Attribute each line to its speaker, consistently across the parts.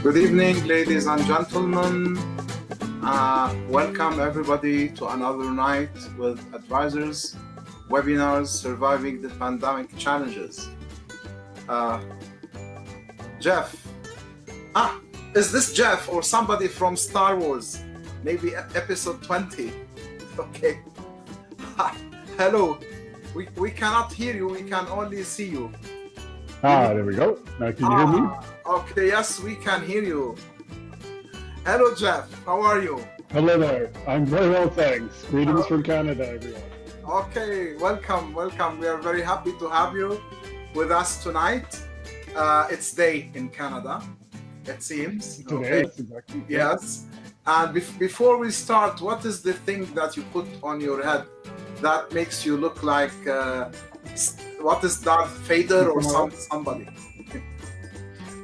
Speaker 1: Good evening, ladies and gentlemen. Welcome everybody to another night with advisors, webinars, surviving the pandemic challenges. Jeff, is this Jeff or somebody from Star Wars? Maybe episode 20. Okay. Hello. We cannot hear you, we can only see you.
Speaker 2: There we go. Now can you hear me?
Speaker 1: Okay, yes, we can hear you. Hello, Jeff. How are you?
Speaker 2: Hello there. I'm very well, thanks. Greetings from Canada, everyone.
Speaker 1: Okay, welcome. We are very happy to have you with us tonight. It's day in Canada, it seems.
Speaker 2: Today,
Speaker 1: okay.
Speaker 2: exactly.
Speaker 1: Yes. And before we start, what is the thing that you put on your head that makes you look like, what is Darth Vader or somebody?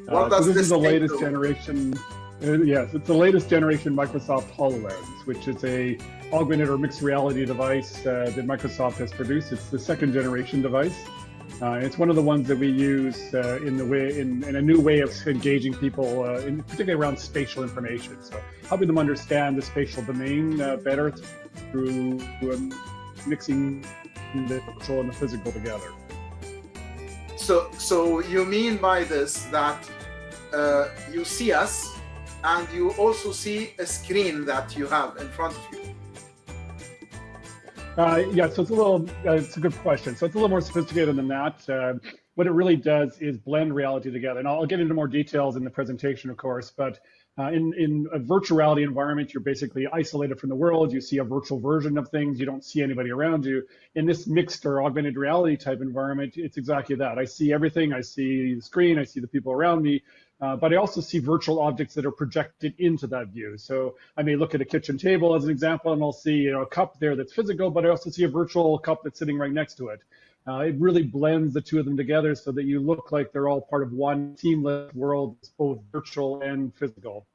Speaker 1: What does
Speaker 2: this is the latest
Speaker 1: do?
Speaker 2: generation. Yes, it's the latest generation Microsoft HoloLens, which is a augmented or mixed reality device that Microsoft has produced. It's the second generation device. It's one of the ones that we use in a new way of engaging people, particularly around spatial information. So helping them understand the spatial domain better through mixing the virtual and the physical together.
Speaker 1: So you mean by this that you see us and you also see a screen that you have in front of you?
Speaker 2: Yeah, so it's a good question. So it's a little more sophisticated than that. What it really does is blend reality together. And I'll get into more details in the presentation, of course, but in a virtual reality environment, you're basically isolated from the world. You see a virtual version of things. You don't see anybody around you. In this mixed or augmented reality type environment, it's exactly that. I see everything. I see the screen. I see the people around me. But I also see virtual objects that are projected into that view. So I may look at a kitchen table as an example, and I'll see a cup there that's physical, but I also see a virtual cup that's sitting right next to it. It really blends the two of them together so that you look like they're all part of one seamless world, both virtual and physical.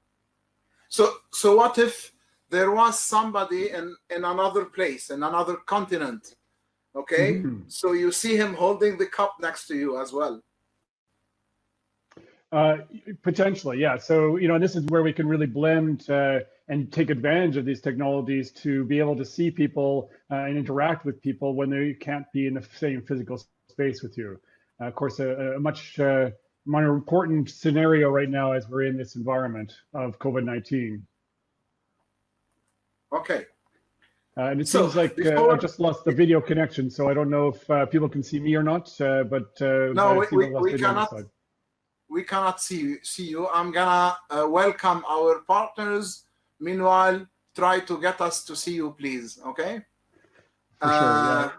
Speaker 1: So what if there was somebody in another place, in another continent, okay? Mm-hmm. So you see him holding the cup next to you as well.
Speaker 2: Potentially, yeah. So, and this is where we can really blend and take advantage of these technologies to be able to see people and interact with people when they can't be in the same physical space with you. Of course, a much more important scenario right now as we're in this environment of COVID-19.
Speaker 1: Okay.
Speaker 2: And it seems like I just lost the video connection, so I don't know if people can see me or not. But
Speaker 1: no, we cannot. We cannot see you. I'm gonna welcome our partners. Meanwhile, try to get us to see you, please. Okay.
Speaker 2: For sure. Yeah.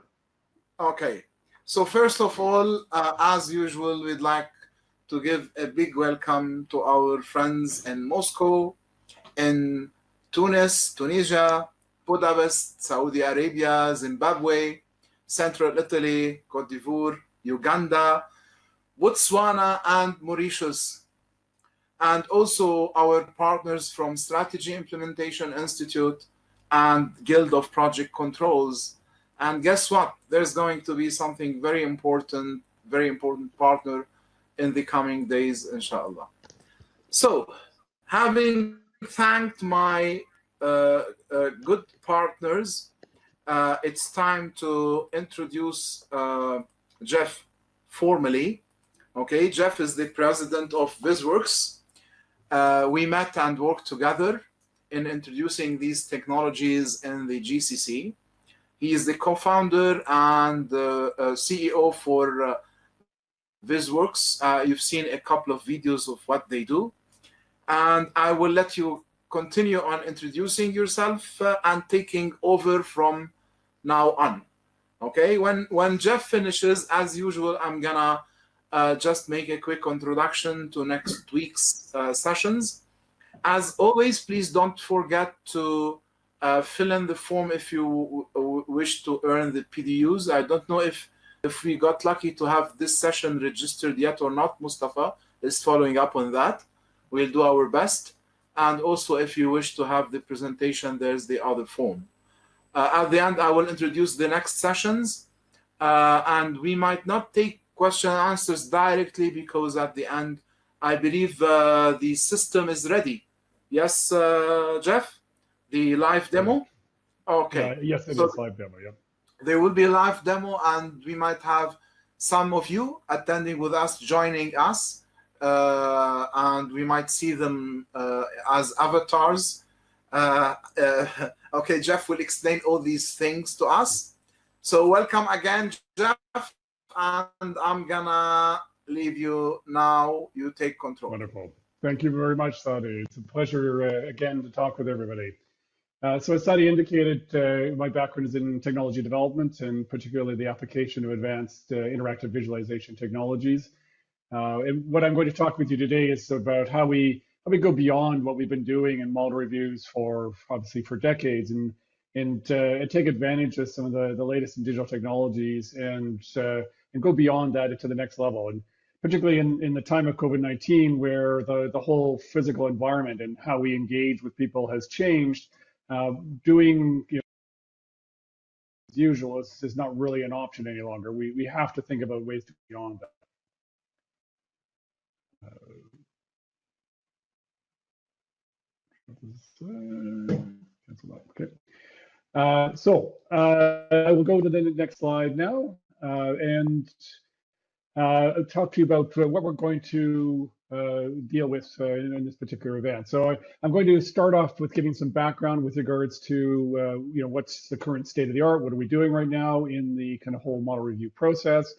Speaker 1: Okay. So first of all, as usual, we'd like to give a big welcome to our friends in Moscow, in Tunis, Tunisia, Budapest, Saudi Arabia, Zimbabwe, Central Italy, Cote d'Ivoire, Uganda, Botswana, and Mauritius, and also our partners from Strategy Implementation Institute and Guild of Project Controls. And guess what? There's going to be something very important partner in the coming days, inshallah. So, having thanked my good partners, it's time to introduce Jeff formally. Okay, Jeff is the president of VizworX. We met and worked together in introducing these technologies in the GCC. He is the co-founder and CEO for VizworX. You've seen a couple of videos of what they do. And I will let you continue on introducing yourself and taking over from now on. Okay, when Jeff finishes, as usual, I'm gonna just make a quick introduction to next week's sessions. As always, please don't forget to fill in the form if you wish to earn the PDUs. I don't know if we got lucky to have this session registered yet or not. Mustafa is following up on that. We'll do our best. And also, if you wish to have the presentation, there's the other form. At the end, I will introduce the next sessions. And we might not take question and answers directly because at the end I believe the system is ready. Yes, Jeff? The live demo? Okay.
Speaker 2: Yes, it
Speaker 1: So
Speaker 2: is live demo. Yep.
Speaker 1: there will be a live demo, and we might have some of you attending with us, joining us, and we might see them as avatars. Okay, Jeff will explain all these things to us. So welcome again, Jeff, and I'm gonna leave you now. You take control.
Speaker 2: Wonderful. Thank you very much, Sadi. It's a pleasure again to talk with everybody. So as Sadi indicated, my background is in technology development and particularly the application of advanced interactive visualization technologies. And what I'm going to talk with you today is about how we go beyond what we've been doing in model reviews for obviously for decades and take advantage of some of the latest in digital technologies and go beyond that into the next level. And particularly in the time of COVID-19, where the whole physical environment and how we engage with people has changed, doing as usual is not really an option any longer. We have to think about ways to go beyond that. Okay. So I will go to the next slide now and talk to you about what we're going to deal with in this particular event. So I'm going to start off with giving some background with regards to what's the current state of the art, what are we doing right now in the kind of whole model review process,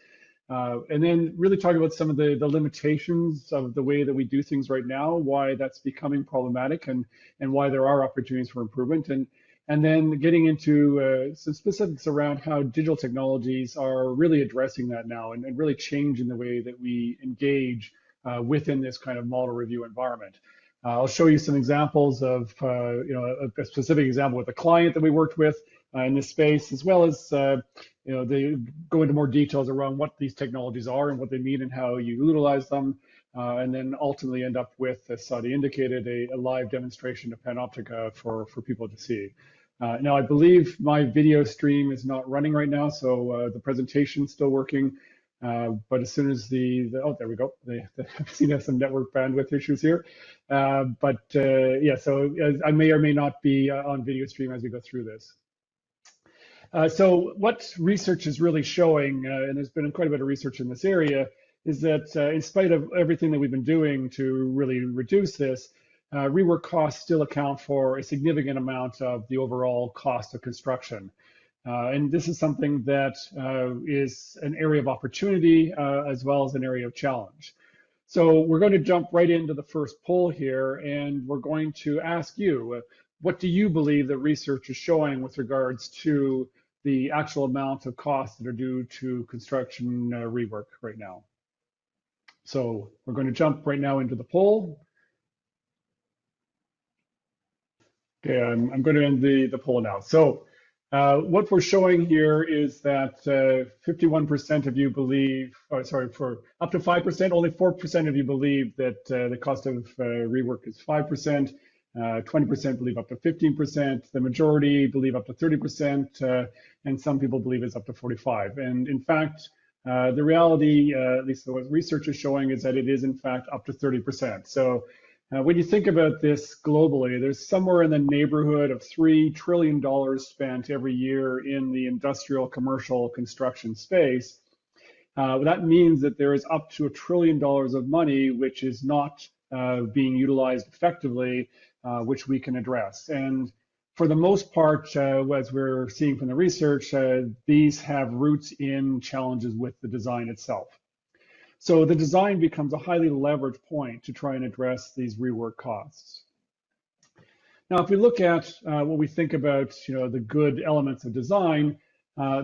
Speaker 2: and then really talk about some of the limitations of the way that we do things right now, why that's becoming problematic, and why there are opportunities for improvement, and then getting into some specifics around how digital technologies are really addressing that now and really changing the way that we engage within this kind of model review environment. I'll show you some examples of, a specific example with a client that we worked with in this space, as well as, they go into more details around what these technologies are and what they mean and how you utilize them, and then ultimately end up with, as Sadi indicated, a live demonstration of Panoptica for people to see. Now, I believe my video stream is not running right now, so the presentation's still working. But as soon as oh, there we go. I've seen some network bandwidth issues here. Yeah, so I may or may not be on video stream as we go through this. So what research is really showing, and there's been quite a bit of research in this area, is that in spite of everything that we've been doing to really reduce this, rework costs still account for a significant amount of the overall cost of construction. And this is something that is an area of opportunity as well as an area of challenge. So we're going to jump right into the first poll here, and we're going to ask you, what do you believe that research is showing with regards to the actual amount of costs that are due to construction rework right now? So we're going to jump right now into the poll. Okay, I'm going to end the poll now. So what we're showing here is that 51% of you believe, for up to 5%, only 4% of you believe that the cost of rework is 5%, 20% believe up to 15%, the majority believe up to 30%, and some people believe it's up to 45%. And in fact, the reality, at least what research is showing, is that it is in fact up to 30%. So when you think about this globally, there's somewhere in the neighborhood of $3 trillion spent every year in the industrial commercial construction space. That means that there is up to $1 trillion of money which is not being utilized effectively, which we can address. And for the most part, as we're seeing from the research, these have roots in challenges with the design itself. So the design becomes a highly leveraged point to try and address these rework costs. Now, if we look at what we think about, the good elements of design,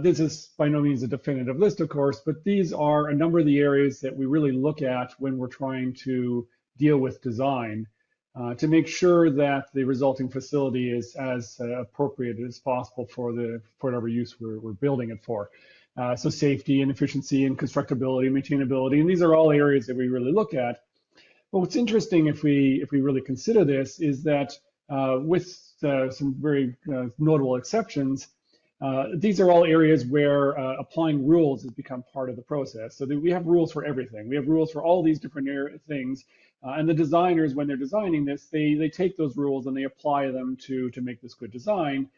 Speaker 2: this is by no means a definitive list, of course, but these are a number of the areas that we really look at when we're trying to deal with design to make sure that the resulting facility is as appropriate as possible for whatever use we're building it for. So safety and efficiency and constructability, maintainability, and these are all areas that we really look at. But what's interesting if we really consider this is that with some very notable exceptions, These are all areas where applying rules has become part of the process. So that we have rules for everything. We have rules for all these different things. And the designers, when they're designing this, they take those rules and they apply them to make this good design.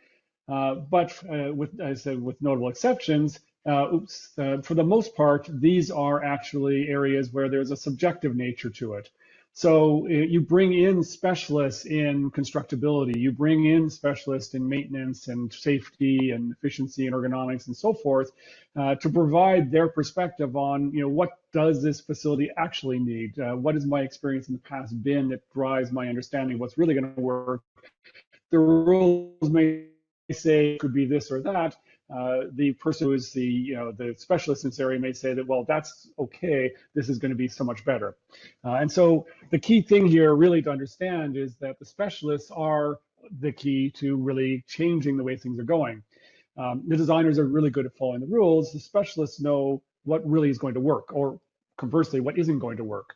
Speaker 2: But with, as I said, with notable exceptions, for the most part, these are actually areas where there's a subjective nature to it. So you bring in specialists in constructability, you bring in specialists in maintenance and safety and efficiency and ergonomics and so forth to provide their perspective on, what does this facility actually need? What has my experience in the past been that drives my understanding of what's really going to work? The rules may say it could be this or that. The person who is the specialist in this area may say that, well, that's okay, this is going to be so much better. And so the key thing here really to understand is that the specialists are the key to really changing the way things are going. The designers are really good at following the rules. The specialists know what really is going to work, or conversely, what isn't going to work.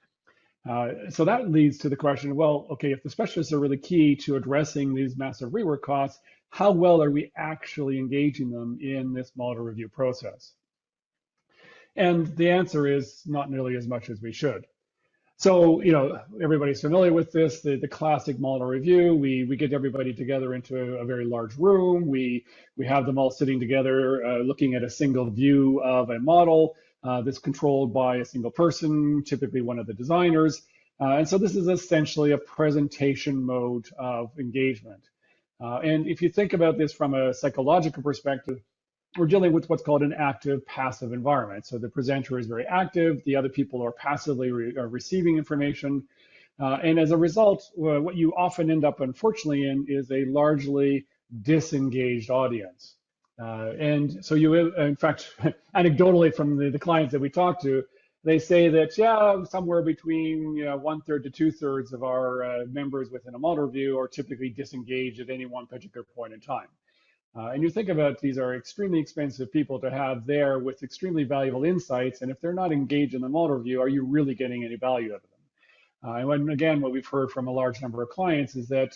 Speaker 2: So that leads to the question, well, okay, if the specialists are really key to addressing these massive rework costs, how well are we actually engaging them in this model review process? And the answer is not nearly as much as we should. So, everybody's familiar with this, the classic model review. We get everybody together into a very large room. We have them all sitting together, looking at a single view of a model that's controlled by a single person, typically one of the designers. And so this is essentially a presentation mode of engagement. And if you think about this from a psychological perspective, we're dealing with what's called an active-passive environment. So the presenter is very active, the other people are passively receiving information. And as a result, what you often end up, unfortunately, in is a largely disengaged audience. And so you, in fact, anecdotally from the clients that we talk to, they say that, yeah, somewhere between 1/3 to 2/3 of our members within a model review are typically disengaged at any one particular point in time. And you think about, these are extremely expensive people to have there with extremely valuable insights, and if they're not engaged in the model review, are you really getting any value out of them? And when, again, what we've heard from a large number of clients is that,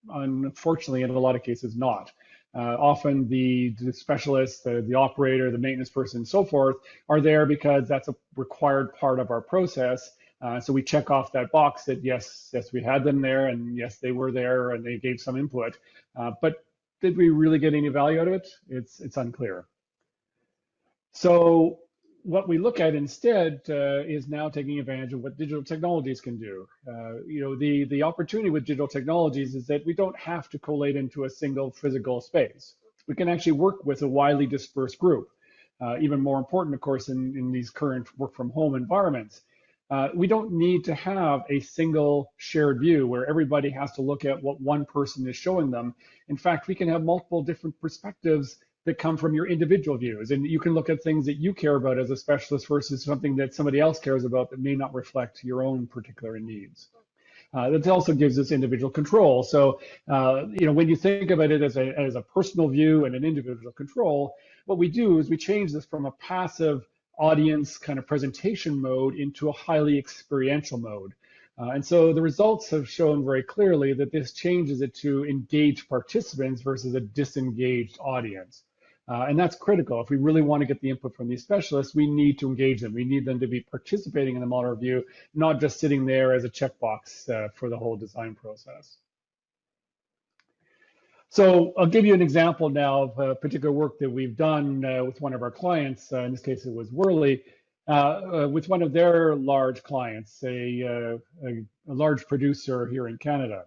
Speaker 2: unfortunately, in a lot of cases, not. Often the specialists, the operator, the maintenance person, and so forth are there because that's a required part of our process. So we check off that box that yes, we had them there, and yes, they were there, and they gave some input. But did we really get any value out of it? It's unclear. So what we look at instead is now taking advantage of what digital technologies can do. The opportunity with digital technologies is that we don't have to collate into a single physical space. We can actually work with a widely dispersed group. Even more important, of course, in these current work from home environments. We don't need to have a single shared view where everybody has to look at what one person is showing them. In fact, we can have multiple different perspectives that come from your individual views, and you can look at things that you care about as a specialist versus something that somebody else cares about that may not reflect your own particular needs. That also gives us individual control. So, when you think about it as a personal view and an individual control, what we do is we change this from a passive audience kind of presentation mode into a highly experiential mode. And so the results have shown very clearly that this changes it to engaged participants versus a disengaged audience. And that's critical. If we really want to get the input from these specialists, we need to engage them. We need them to be participating in the model review, not just sitting there as a checkbox for the whole design process. So I'll give you an example now of a particular work that we've done with one of our clients. In this case, it was Worley, with one of their large clients, a large producer here in Canada.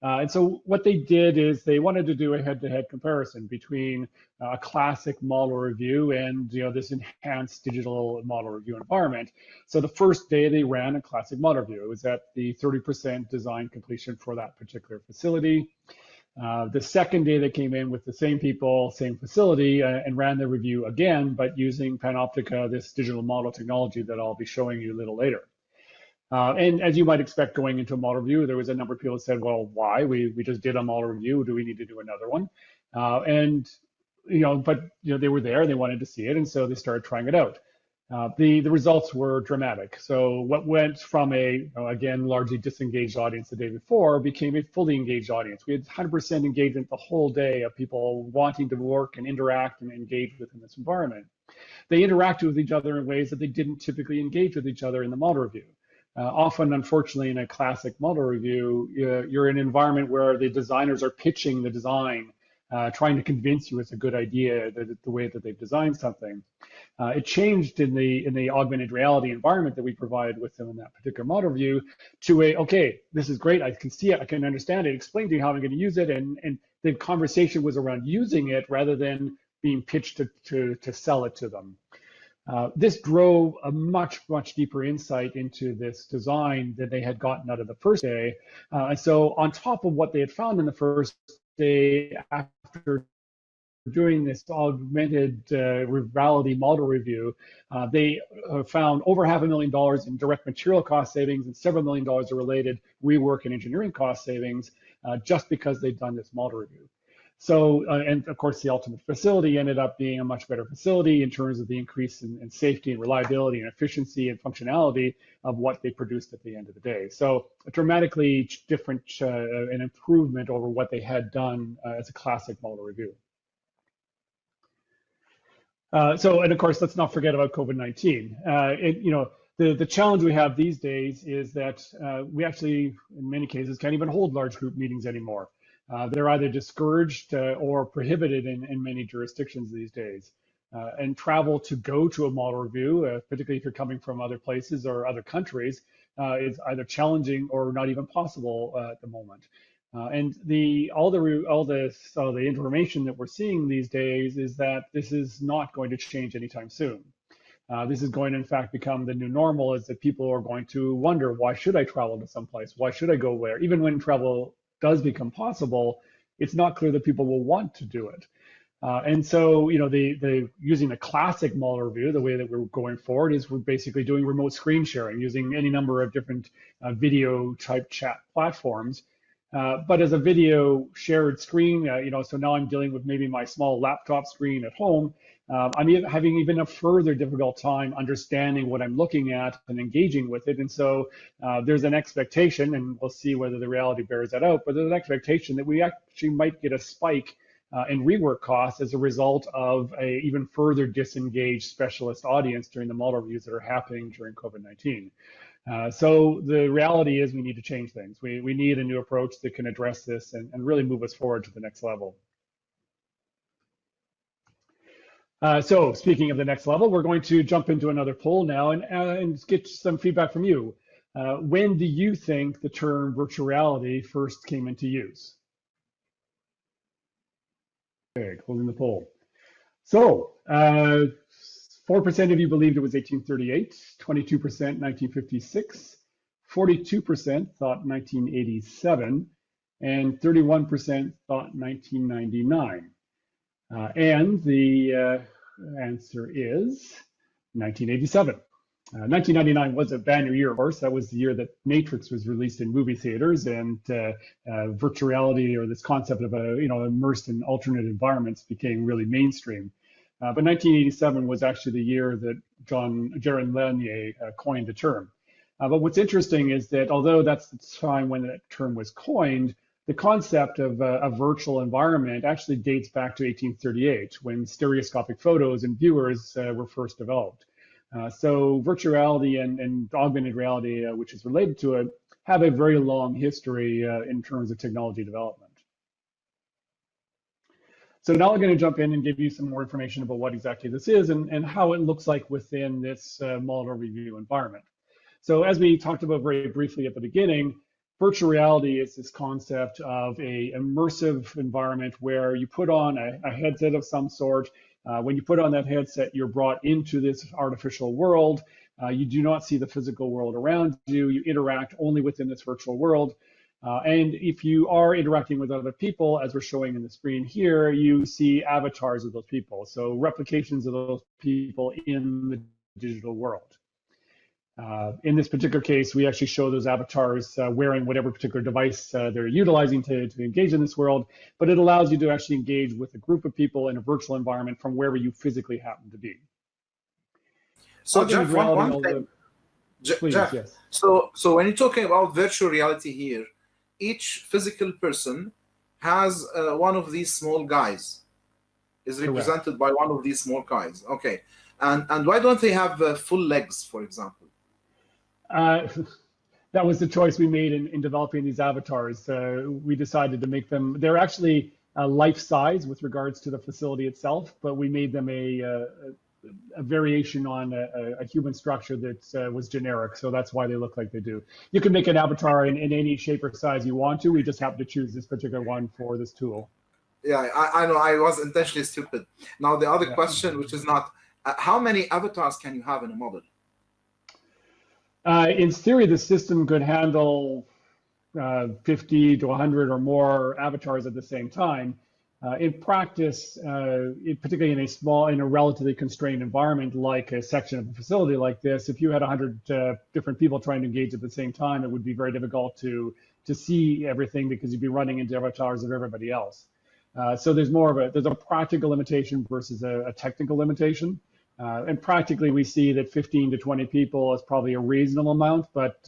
Speaker 2: And so what they did is they wanted to do a head-to-head comparison between a classic model review and this enhanced digital model review environment. So the first day they ran a classic model review. It was at the 30% design completion for that particular facility. The second day they came in with the same people, same facility, and ran the review again, but using Panoptica, this digital model technology that I'll be showing you a little later. And as you might expect going into a model review, there was a number of people that said, well, why? We just did a model review. Do we need to do another one? But they were there, they wanted to see it, and so they started trying it out. The results were dramatic. So what went from a, again, largely disengaged audience the day before became a fully engaged audience. We had 100% engagement the whole day of people wanting to work and interact and engage within this environment. They interacted with each other in ways that they didn't typically engage with each other in the model review. Often, unfortunately, in a classic model review, you're in an environment where the designers are pitching the design, trying to convince you it's a good idea, that the way that they've designed something. It changed in the augmented reality environment that we provided with them in that particular model review to a, okay, this is great, I can see it, I can understand it, explain to you how I'm going to use it, and the conversation was around using it rather than being pitched to sell it to them. This drove a much deeper insight into this design than they had gotten out of the first day. And so on top of what they had found in the first day after doing this augmented reality model review, they found over $500,000 in direct material cost savings and several $1 million of related rework and engineering cost savings just because they'd done this model review. So, and of course, the ultimate facility ended up being a much better facility in terms of the increase in safety and reliability and efficiency and functionality of what they produced at the end of the day. So a dramatically different an improvement over what they had done as a classic model review. And of course, let's not forget about COVID-19. The challenge we have these days is that we actually, in many cases, can't even hold large group meetings anymore. They're either discouraged or prohibited in many jurisdictions these days. And travel to go to a model review, particularly if you're coming from other places or other countries, is either challenging or not even possible at the moment. And all the information that we're seeing these days is that this is not going to change anytime soon. This is going to, in fact, become the new normal, is that people are going to wonder, why should I travel to someplace? Why should I go where? Even when travel does become possible, it's not clear that people will want to do it. And so, using the classic model review, the way that we're going forward is we're basically doing remote screen sharing using any number of different video type chat platforms. But as a video shared screen, so now I'm dealing with maybe my small laptop screen at home. I'm having even a further difficult time understanding what I'm looking at and engaging with it. And so there's an expectation, and we'll see whether the reality bears that out, but there's an expectation that we actually might get a spike in rework costs as a result of a even further disengaged specialist audience during the model reviews that are happening during COVID-19. So the reality is we need to change things. We need a new approach that can address this and really move us forward to the next level. So speaking of the next level, we're going to jump into another poll now and get some feedback from you. When do you think the term virtual reality first came into use? Okay, closing the poll. So 4% of you believed it was 1838, 22% 1956, 42% thought 1987, and 31% thought 1999. And the answer is 1987. 1999 was a banner year, of course. That was the year that Matrix was released in movie theaters, and virtual reality, or this concept of immersed in alternate environments, became really mainstream. But 1987 was actually the year that Jaron Lanier coined the term. But what's interesting is that although that's the time when that term was coined, the concept of a virtual environment actually dates back to 1838, when stereoscopic photos and viewers were first developed. So virtual reality and augmented reality, which is related to it, have a very long history in terms of technology development. So now I'm going to jump in and give you some more information about what exactly this is and how it looks like within this model review environment. So as we talked about very briefly at the beginning, virtual reality is this concept of a immersive environment where you put on a headset of some sort. When you put on that headset, you're brought into this artificial world. You do not see the physical world around you. You interact only within this virtual world. And if you are interacting with other people, as we're showing in the screen here, you see avatars of those people. So replications of those people in the digital world. In this particular case, we actually show those avatars wearing whatever particular device they're utilizing to engage in this world, but it allows you to actually engage with a group of people in a virtual environment from wherever you physically happen to be.
Speaker 1: So
Speaker 2: augmented
Speaker 1: Jeff,
Speaker 2: reality,
Speaker 1: one thing,
Speaker 2: please,
Speaker 1: Jeff.
Speaker 2: yes.
Speaker 1: So when you're talking about virtual reality here, each physical person has one of these small guys, is represented
Speaker 2: Correct.
Speaker 1: by one of these small guys. Okay, and why don't they have full legs, for example?
Speaker 2: That was the choice we made in developing these avatars. We decided to make them, they're actually life size with regards to the facility itself, but we made them a variation on a human structure that was generic. So that's why they look like they do. You can make an avatar in any shape or size you want to. We just happen to choose this particular one for this tool.
Speaker 1: Yeah, I know I was intentionally stupid. Now the other question, which is not, how many avatars can you have in a model?
Speaker 2: In theory, the system could handle 50 to 100 or more avatars at the same time. In practice, particularly in a relatively constrained environment like a section of a facility like this, if you had 100 different people trying to engage at the same time, it would be very difficult to see everything because you'd be running into avatars of everybody else. So there's a practical limitation versus a technical limitation. And practically, we see that 15 to 20 people is probably a reasonable amount. But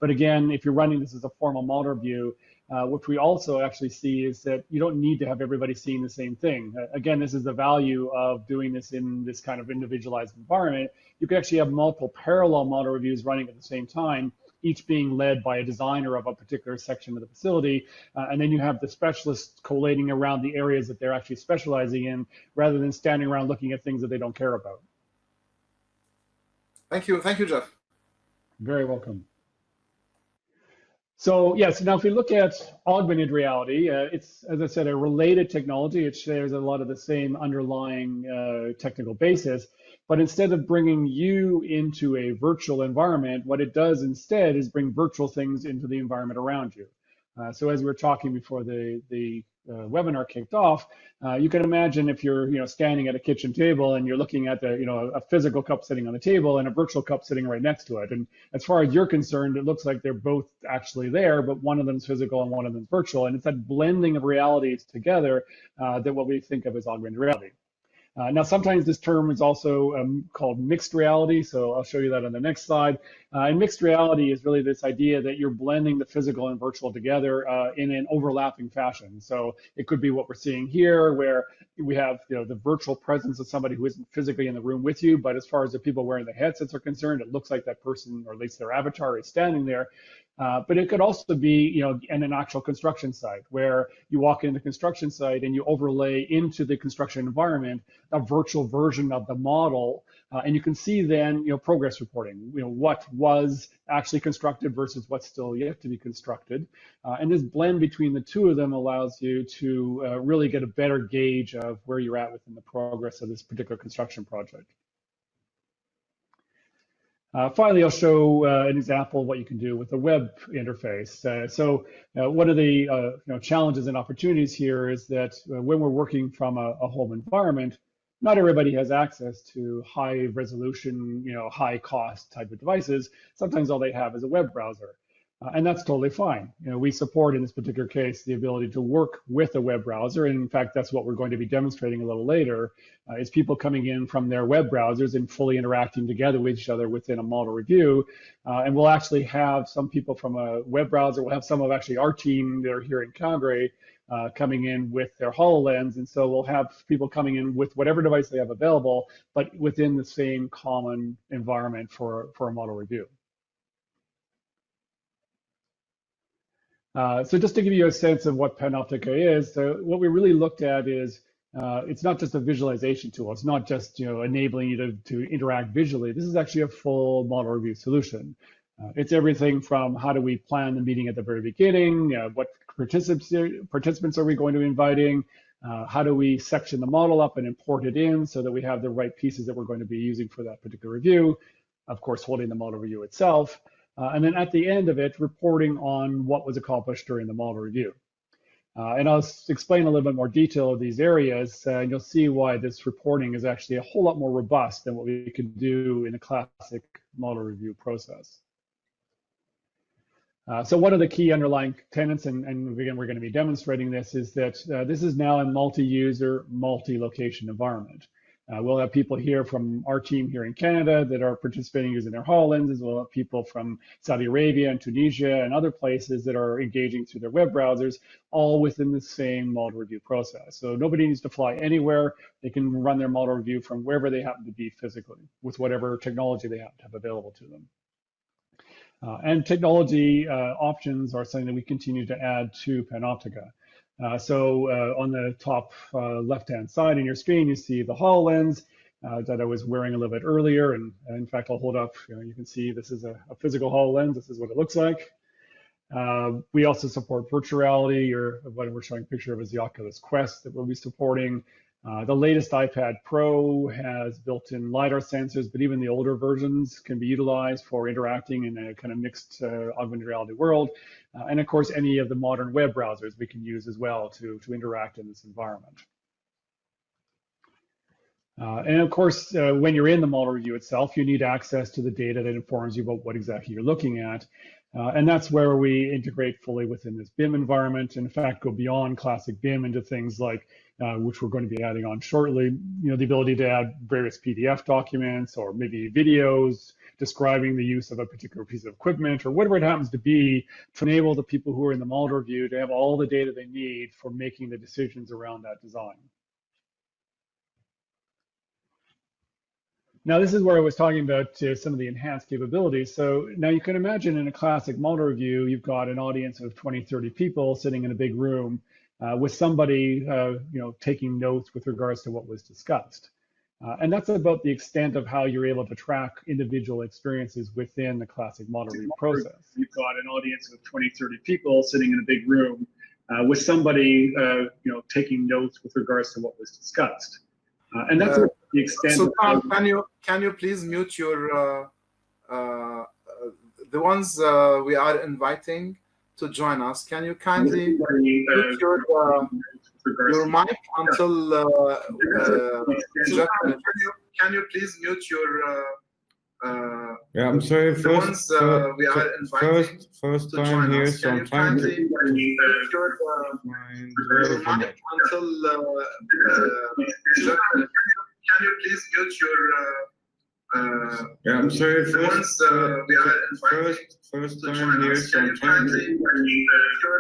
Speaker 2: again, if you're running this as a formal model review, what we also actually see is that you don't need to have everybody seeing the same thing. Again, this is the value of doing this in this kind of individualized environment. You can actually have multiple parallel model reviews running at the same time, each being led by a designer of a particular section of the facility. And then you have the specialists collating around the areas that they're actually specializing in, rather than standing around looking at things that they don't care about.
Speaker 1: Thank you, Jeff.
Speaker 2: Very welcome. So yes, now if we look at augmented reality, it's, as I said, a related technology. It shares a lot of the same underlying technical basis, but instead of bringing you into a virtual environment, what it does instead is bring virtual things into the environment around you. So as we were talking before the webinar kicked off, you can imagine if you're standing at a kitchen table and you're looking at a physical cup sitting on the table and a virtual cup sitting right next to it. And as far as you're concerned, it looks like they're both actually there, but one of them's physical and one of them's virtual. And it's that blending of realities together that what we think of as augmented reality. Now, sometimes this term is also called mixed reality, so I'll show you that on the next slide. And mixed reality is really this idea that you're blending the physical and virtual together in an overlapping fashion. So it could be what we're seeing here, where we have the virtual presence of somebody who isn't physically in the room with you, but as far as the people wearing the headsets are concerned, it looks like that person, or at least their avatar, is standing there. But it could also be, in an actual construction site, where you walk into the construction site and you overlay into the construction environment a virtual version of the model, and you can see then, progress reporting, what was actually constructed versus what's still yet to be constructed, and this blend between the two of them allows you to really get a better gauge of where you're at within the progress of this particular construction project. Finally, I'll show an example of what you can do with a web interface. One of the challenges and opportunities here is that when we're working from a home environment, not everybody has access to high resolution, high cost type of devices. Sometimes all they have is a web browser. And that's totally fine. We support, in this particular case, the ability to work with a web browser. And in fact, that's what we're going to be demonstrating a little later, is people coming in from their web browsers and fully interacting together with each other within a model review. And we'll actually have some people from a web browser. We'll have some of actually our team that are here in Calgary coming in with their HoloLens. And so we'll have people coming in with whatever device they have available, but within the same common environment for a model review. So just to give you a sense of what Panoptica is, what we really looked at is it's not just a visualization tool. It's not just enabling you to interact visually. This is actually a full model review solution. It's everything from how do we plan the meeting at the very beginning, what participants are we going to be inviting, how do we section the model up and import it in so that we have the right pieces that we're going to be using for that particular review, of course holding the model review itself. And then at the end of it, reporting on what was accomplished during the model review. And I'll explain a little bit more detail of these areas, and you'll see why this reporting is actually a whole lot more robust than what we could do in a classic model review process. So one of the key underlying tenets, and again, we're going to be demonstrating this, is that this is now a multi-user, multi-location environment. We'll have people here from our team here in Canada that are participating using their HoloLenses. We'll have people from Saudi Arabia and Tunisia and other places that are engaging through their web browsers, all within the same model review process. So nobody needs to fly anywhere. They can run their model review from wherever they happen to be physically with whatever technology they happen to have available to them. And technology options are something that we continue to add to Panoptica. On the top left-hand side in your screen, you see the HoloLens that I was wearing a little bit earlier. And in fact, I'll hold up, you can see this is a physical HoloLens. This is what it looks like. We also support virtual reality, or what we're showing a picture of is the Oculus Quest that we'll be supporting. The latest iPad Pro has built-in LiDAR sensors, but even the older versions can be utilized for interacting in a kind of mixed augmented reality world. And of course, any of the modern web browsers we can use as well to interact in this environment. And of course, when you're in the model review itself, you need access to the data that informs you about what exactly you're looking at. And that's where we integrate fully within this BIM environment. In fact, go beyond classic BIM into things like, which we're going to be adding on shortly, the ability to add various PDF documents or maybe videos describing the use of a particular piece of equipment or whatever it happens to be, to enable the people who are in the model review to have all the data they need for making the decisions around that design. Now, this is where I was talking about some of the enhanced capabilities. So now you can imagine in a classic model review, you've got an audience of 20, 30 people sitting in a big room with somebody taking notes with regards to what was discussed. And that's about the extent of how you're able to track individual experiences within the classic model review process. You've got an audience of 20, 30 people sitting in a big room with somebody taking notes with regards to what was discussed. And that's the extent.
Speaker 1: So Tom, can you please mute your the ones we are inviting to join us? Can you kindly mute your mic until Jeff, can you please mute your
Speaker 3: yeah, I'm sorry.
Speaker 1: the ones we are inviting
Speaker 3: first
Speaker 1: to
Speaker 3: time
Speaker 1: join
Speaker 3: here,
Speaker 1: us.
Speaker 3: so
Speaker 1: Can
Speaker 3: I'm
Speaker 1: you
Speaker 3: trying
Speaker 1: kindly
Speaker 3: to
Speaker 1: mute your mic until Jeff, can you please mute your
Speaker 3: yeah, I'm sorry.
Speaker 1: the ones we are inviting
Speaker 3: First
Speaker 1: to
Speaker 3: time
Speaker 1: join
Speaker 3: here,
Speaker 1: us.
Speaker 3: so
Speaker 1: Can
Speaker 3: I'm
Speaker 1: you
Speaker 3: trying
Speaker 1: kindly
Speaker 3: to
Speaker 1: mute your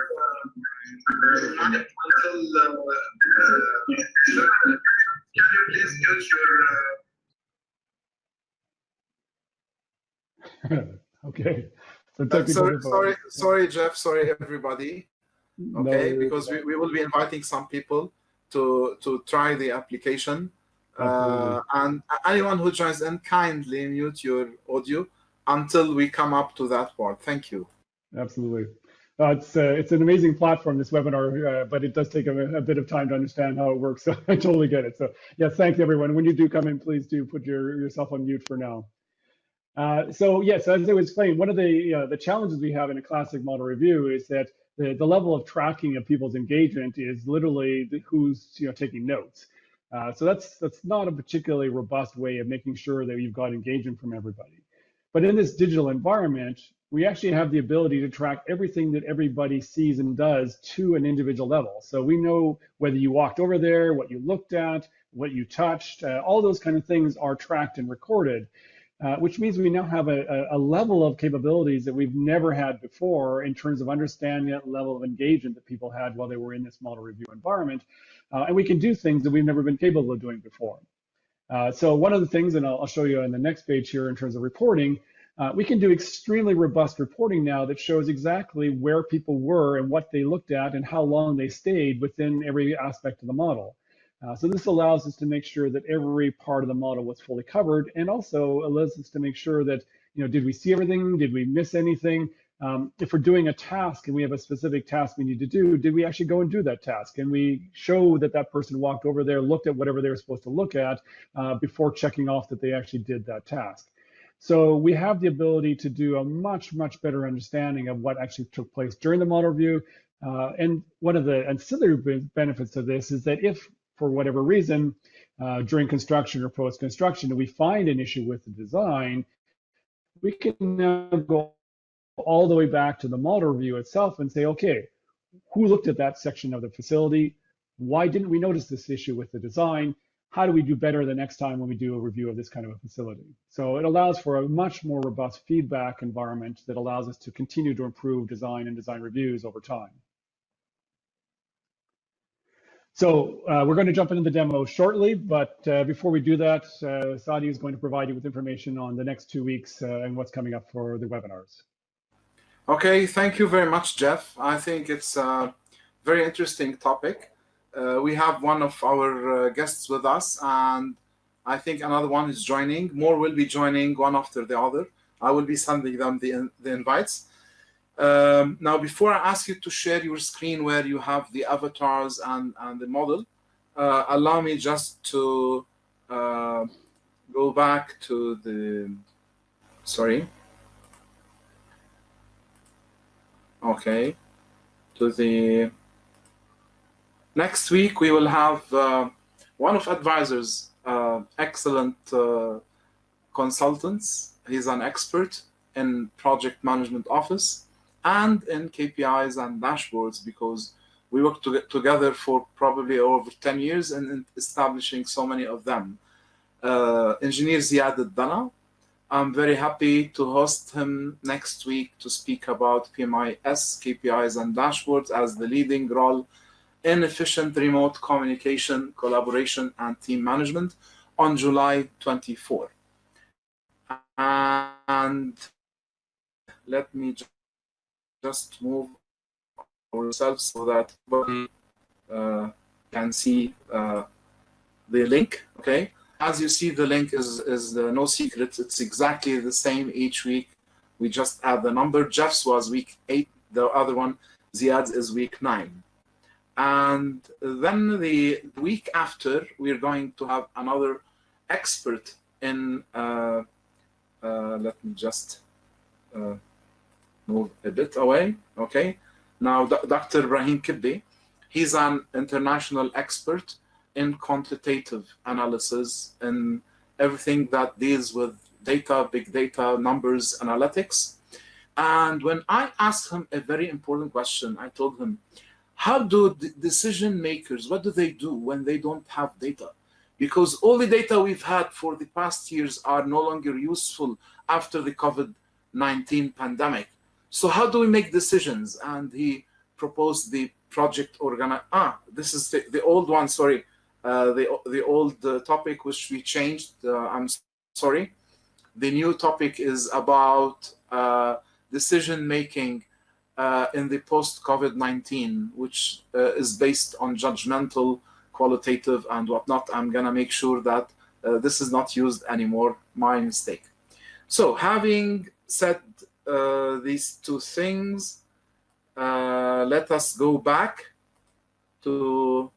Speaker 1: mic until Jeff, can you please mute your
Speaker 2: Okay. So
Speaker 1: sorry, Jeff. Sorry, everybody. Okay,
Speaker 2: No,
Speaker 1: because we will be inviting some people to try the application. And anyone who joins in, kindly mute your audio until we come up to that part. Thank you.
Speaker 2: Absolutely. It's an amazing platform, this webinar, but it does take a bit of time to understand how it works. So I totally get it. So yes, thanks everyone. When you do come in, please do put yourself on mute for now. So yes, as I was explaining, one of the challenges we have in a classic model review is that the level of tracking of people's engagement is literally who's taking notes. So that's not a particularly robust way of making sure that you've got engagement from everybody. But in this digital environment, we actually have the ability to track everything that everybody sees and does to an individual level. So we know whether you walked over there, what you looked at, what you touched, all those kind of things are tracked and recorded. Which means we now have a level of capabilities that we've never had before in terms of understanding that level of engagement that people had while they were in this model review environment. And we can do things that we've never been capable of doing before. So one of the things, and I'll show you on the next page here in terms of reporting, we can do extremely robust reporting now that shows exactly where people were and what they looked at and how long they stayed within every aspect of the model. So this allows us to make sure that every part of the model was fully covered, and also allows us to make sure that, did we see everything? Did we miss anything? If we're doing a task and we have a specific task we need to do, did we actually go and do that task? And we show that that person walked over there, looked at whatever they were supposed to look at before checking off that they actually did that task. So we have the ability to do a much, much better understanding of what actually took place during the model review. And one of the ancillary benefits of this is that if, for whatever reason, during construction or post-construction, we find an issue with the design, we can now go all the way back to the model review itself and say, okay, who looked at that section of the facility? Why didn't we notice this issue with the design? how do we do better the next time when we do a review of this kind of a facility? So it allows for a much more robust feedback environment that allows us to continue to improve design and design reviews over time. So we're going to jump into the demo shortly, but before we do that, Saadi is going to provide you with information on the next 2 weeks and what's coming up for the webinars.
Speaker 1: Okay, thank you very much, Jeff. I think it's a very interesting topic. We have one of our guests with us, and I think another one is joining. More will be joining one after the other. I will be sending them the invites. Now, before I ask you to share your screen where you have the avatars and the model, allow me just to go back to the, sorry. Okay, to the, next week we will have one of advisors, excellent consultants. He's an expert in project management office and in KPIs and dashboards, because we worked together for probably over 10 years in establishing so many of them. Engineer Ziad Al-Dana, I'm very happy to host him next week to speak about PMI-S, KPIs and dashboards as the leading role in efficient remote communication, collaboration, and team management on July 24. And let me just move ourselves so that everybody can see the link. Okay, as you see, the link is no secret. It's exactly the same each week. We just add the number. Jeff's was week 8. The other one, Ziad's, is week 9. And then the week after, we're going to have another expert in, let me just move a bit away. Okay, now Dr. Ibrahim Kibbe, he's an international expert in quantitative analysis and everything that deals with data, big data, numbers, analytics. And when I asked him a very important question, I told him, how do decision makers, what do they do when they don't have data? Because all the data we've had for the past years are no longer useful after the COVID-19 pandemic. So how do we make decisions? And he proposed the project this is the old one, sorry. The old topic which we changed, I'm sorry. The new topic is about decision making in the post-COVID-19, which is based on judgmental, qualitative, and whatnot. I'm gonna make sure that this is not used anymore, my mistake. So having said these two things, let us go back to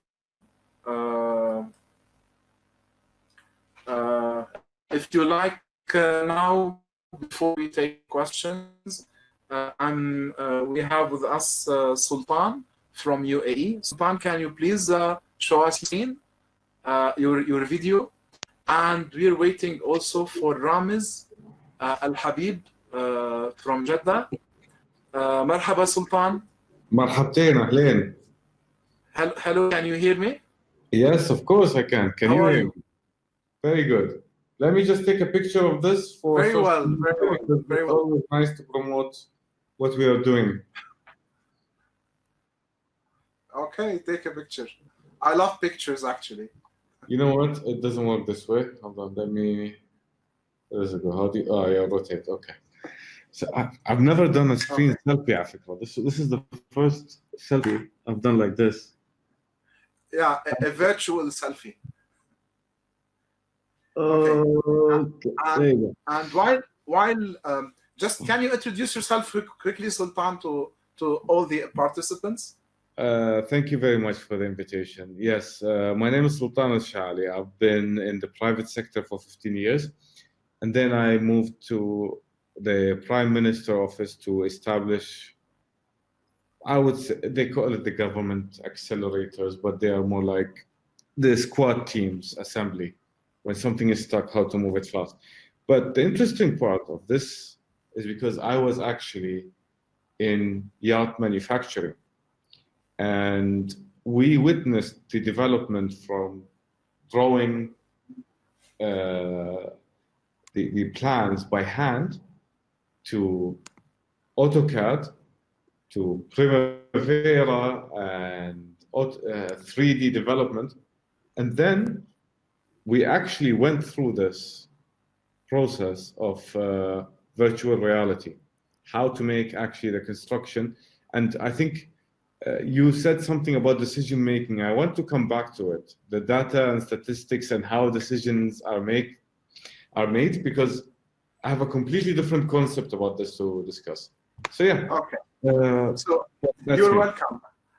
Speaker 1: if you like now, before we take questions, we have with us Sultan from UAE. Sultan, can you please show us your video? And we're waiting also for Ramiz Al-Habib from Jeddah. Marhaba, Sultan.
Speaker 3: مرحبتين أهلين.
Speaker 1: Hello, can you hear me?
Speaker 3: Yes, of course I can. Can you hear me? Very good. Let me just take a picture of this for
Speaker 1: very well.
Speaker 3: It's always nice to promote what we are doing.
Speaker 1: Okay, take a picture. I love pictures, actually.
Speaker 3: You know what? It doesn't work this way. Hold on, let me. Where does it go? How do you? Oh, yeah, rotate. Okay. So I've never done a screen selfie, Africa. This is the first selfie I've done like this.
Speaker 1: Yeah, a virtual selfie.
Speaker 3: Okay.
Speaker 1: And while just can you introduce yourself quickly, Sultan, to all the participants?
Speaker 3: Thank you very much for the invitation. Yes, my name is Sultan Al-Shali. I've been in the private sector for 15 years, and then I moved to the Prime Minister office to establish, I would say, they call it the government accelerators, but they are more like the squad teams assembly. When something is stuck, how to move it fast. But the interesting part of this is because I was actually in yacht manufacturing, and we witnessed the development from drawing the plans by hand to AutoCAD, to Primavera, and 3D development. And then we actually went through this process of virtual reality, how to make actually the construction. And I think you said something about decision making. I want to come back to it, the data and statistics and how decisions are made, because I have a completely different concept about this to discuss. So yeah.
Speaker 1: Okay.
Speaker 3: So
Speaker 1: you're welcome.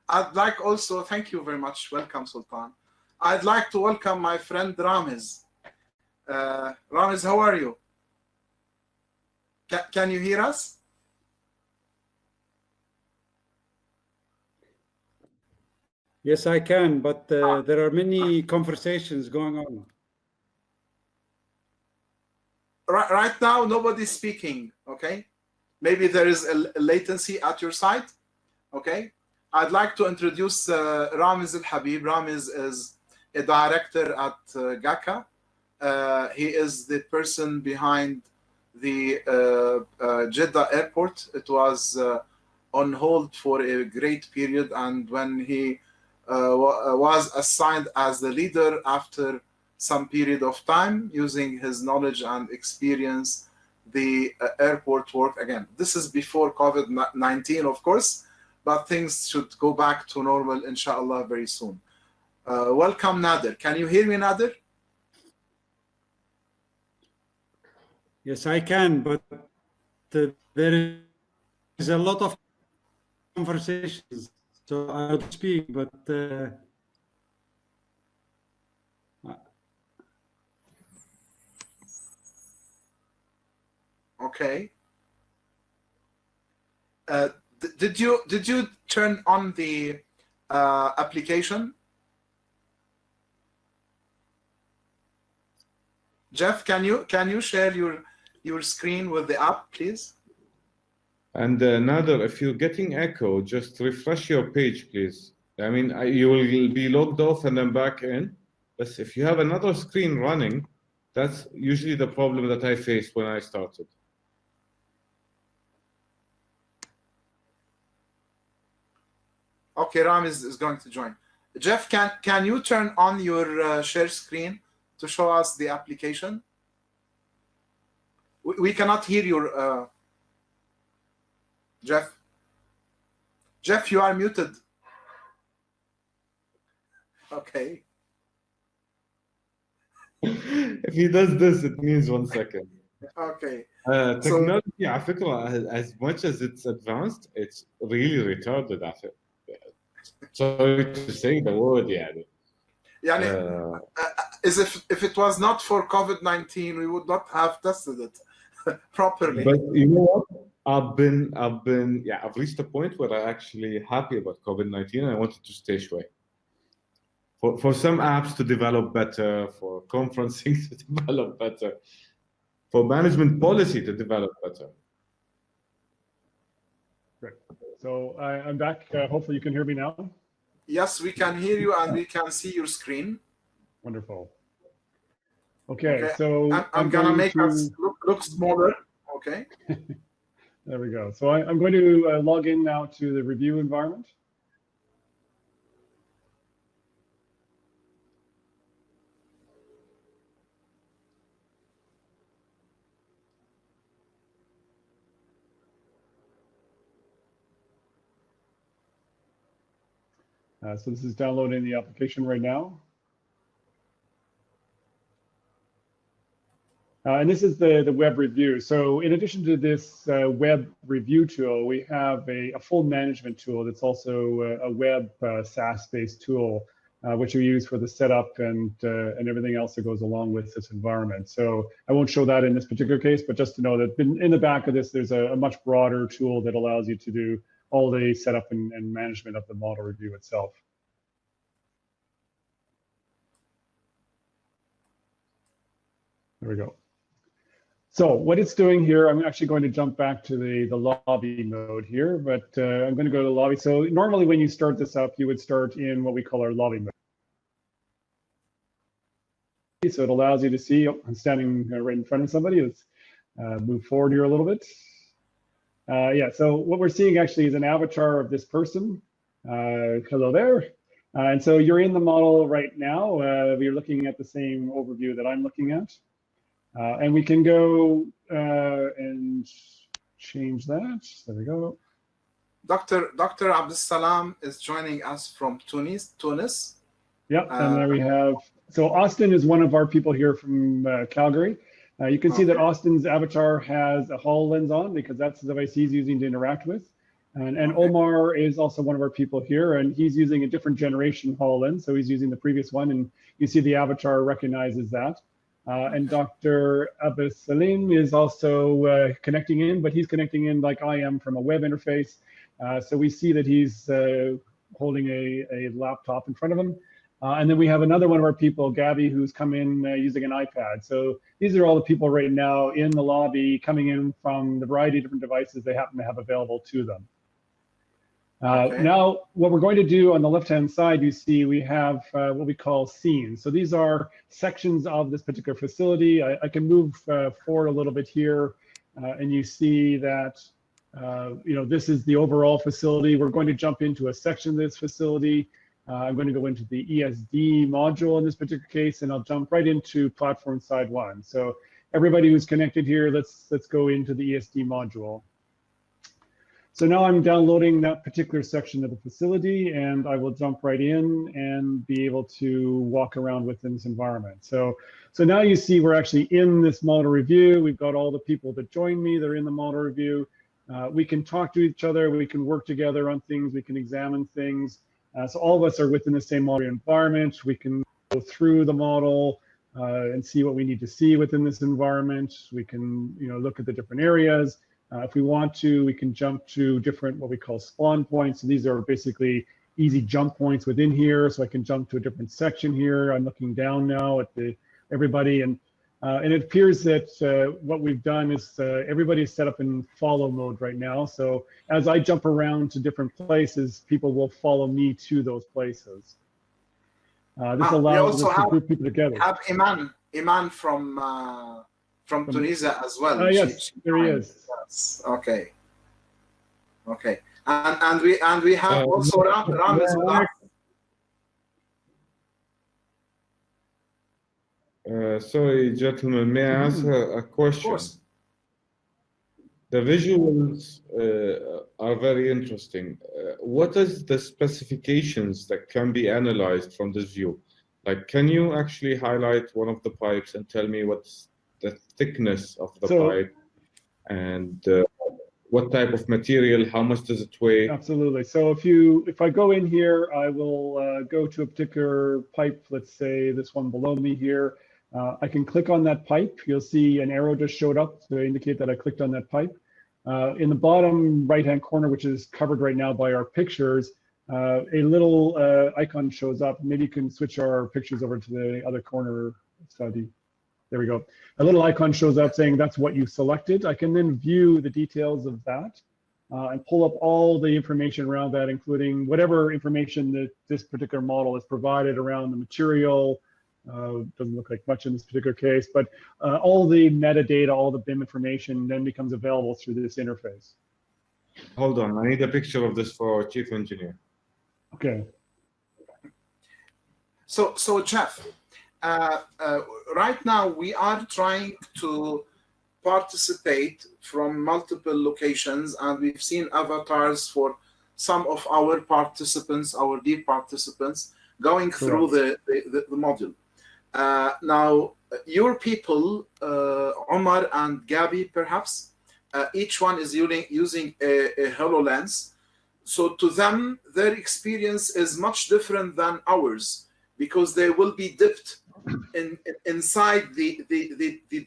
Speaker 1: I'd like also, thank you very much. Welcome, Sultan. I'd like to welcome my friend Ramiz. Ramiz, how are you? Can you hear us?
Speaker 4: Yes, I can, but there are many conversations going on.
Speaker 1: Right now, nobody's speaking, okay? Maybe there is a latency at your side, okay? I'd like to introduce Ramiz Al-Habib. Ramiz is a director at GACA. He is the person behind the Jeddah airport. It was on hold for a great period, and when he was assigned as the leader after some period of time, using his knowledge and experience, the airport worked again. This is before COVID-19, of course, but things should go back to normal, inshallah, very soon. Welcome, Nader. Can you hear me, Nader?
Speaker 4: Yes, I can, but there is a lot of conversations, so I don't speak, but
Speaker 1: okay. Did you turn on the application? Jeff, can you share your screen with the app, please?
Speaker 3: And Nader, if you're getting echo, just refresh your page, please. I mean, you will be logged off and then back in. But if you have another screen running, that's usually the problem that I faced when I started.
Speaker 1: Okay, Ramiz is going to join. Jeff, can you turn on your share screen to show us the application? We cannot hear your Jeff. Jeff, you are muted. Okay.
Speaker 3: If he does this, it means 1 second.
Speaker 1: Okay.
Speaker 3: Technology, على فكرة, as much as it's advanced, it's really retarded at it. Sorry to say the word, يعني.
Speaker 1: As if it was not for COVID-19, we would not have tested it properly.
Speaker 3: But you know what? I've reached a point where I'm actually happy about COVID-19 and I wanted to stay away. For some apps to develop better, for conferencing to develop better, for management policy to develop better.
Speaker 2: Great. So I'm back. Hopefully you can hear me now.
Speaker 1: Yes, we can hear you and we can see your screen.
Speaker 2: Wonderful. Okay. So
Speaker 1: I'm gonna make us look smaller. Okay.
Speaker 2: There we go. So I'm going to log in now to the review environment. So this is downloading the application right now. And this is the web review. So in addition to this web review tool, we have a full management tool that's also a web SaaS-based tool, which we use for the setup and everything else that goes along with this environment. So I won't show that in this particular case, but just to know that in the back of this, there's a much broader tool that allows you to do all the setup and management of the model review itself. There we go. So what it's doing here, I'm actually going to jump back to the lobby mode here, but I'm going to go to the lobby. So normally when you start this up, you would start in what we call our lobby mode. So it allows you to see, oh, I'm standing right in front of somebody. Let's move forward here a little bit. Yeah, so what we're seeing actually is an avatar of this person. Hello there. And so you're in the model right now. We're looking at the same overview that I'm looking at. And we can go and change that. There we go.
Speaker 1: Dr. Abdul Salam is joining us from Tunis.
Speaker 2: Yep, and there we have, so Austin is one of our people here from Calgary. You can see that Austin's avatar has a HoloLens on because that's the device he's using to interact with. And Omar is also one of our people here, and he's using a different generation HoloLens, so he's using the previous one, and you see the avatar recognizes that. And Dr. Abbas Salim is also connecting in, but he's connecting in like I am from a web interface. So we see that he's holding a laptop in front of him. And then we have another one of our people, Gabby, who's come in using an iPad. So these are all the people right now in the lobby coming in from the variety of different devices they happen to have available to them. Now, what we're going to do on the left-hand side, you see we have what we call scenes. So these are sections of this particular facility. I can move forward a little bit here, and you see that this is the overall facility. We're going to jump into a section of this facility. I'm going to go into the ESD module in this particular case, and I'll jump right into platform side one. So everybody who's connected here, let's go into the ESD module. So now I'm downloading that particular section of the facility, and I will jump right in and be able to walk around within this environment. So now you see we're actually in this model review. We've got all the people that join me. They're in the model review. We can talk to each other. We can work together on things. We can examine things. So all of us are within the same model environment. We can go through the model and see what we need to see within this environment. We can look at the different areas. If we want to, we can jump to different what we call spawn points. So these are basically easy jump points within here. So I can jump to a different section here. I'm looking down now at everybody, and it appears that what we've done is everybody is set up in follow mode right now. So as I jump around to different places, people will follow me to those places. This allows us to group people together.
Speaker 1: Have Iman from Tunisia as well.
Speaker 2: Yes, there he is.
Speaker 1: Yes. Okay. And we have also Ramis with us.
Speaker 3: Sorry, gentlemen, may I ask a question?
Speaker 1: Of course.
Speaker 3: The visuals are very interesting. What is the specifications that can be analyzed from this view? Like, can you actually highlight one of the pipes and tell me what's the thickness of the pipe and what type of material, how much does it weigh?
Speaker 2: Absolutely. So if I go in here, I will go to a particular pipe, let's say this one below me here. I can click on that pipe. You'll see an arrow just showed up to indicate that I clicked on that pipe. In the bottom right-hand corner, which is covered right now by our pictures, a little icon shows up. Maybe you can switch our pictures over to the other corner study. There we go. A little icon shows up saying that's what you selected. I can then view the details of that and pull up all the information around that, including whatever information that this particular model has provided around the material. Doesn't look like much in this particular case, but all the metadata, all the BIM information then becomes available through this interface.
Speaker 3: Hold on, I need a picture of this for our chief engineer.
Speaker 2: Okay.
Speaker 1: So Jeff, right now we are trying to participate from multiple locations, and we've seen avatars for some of our participants, our deep participants, going through the module. Now, your people, Omar and Gabby, perhaps, each one is using a HoloLens. So to them, their experience is much different than ours because they will be dipped inside the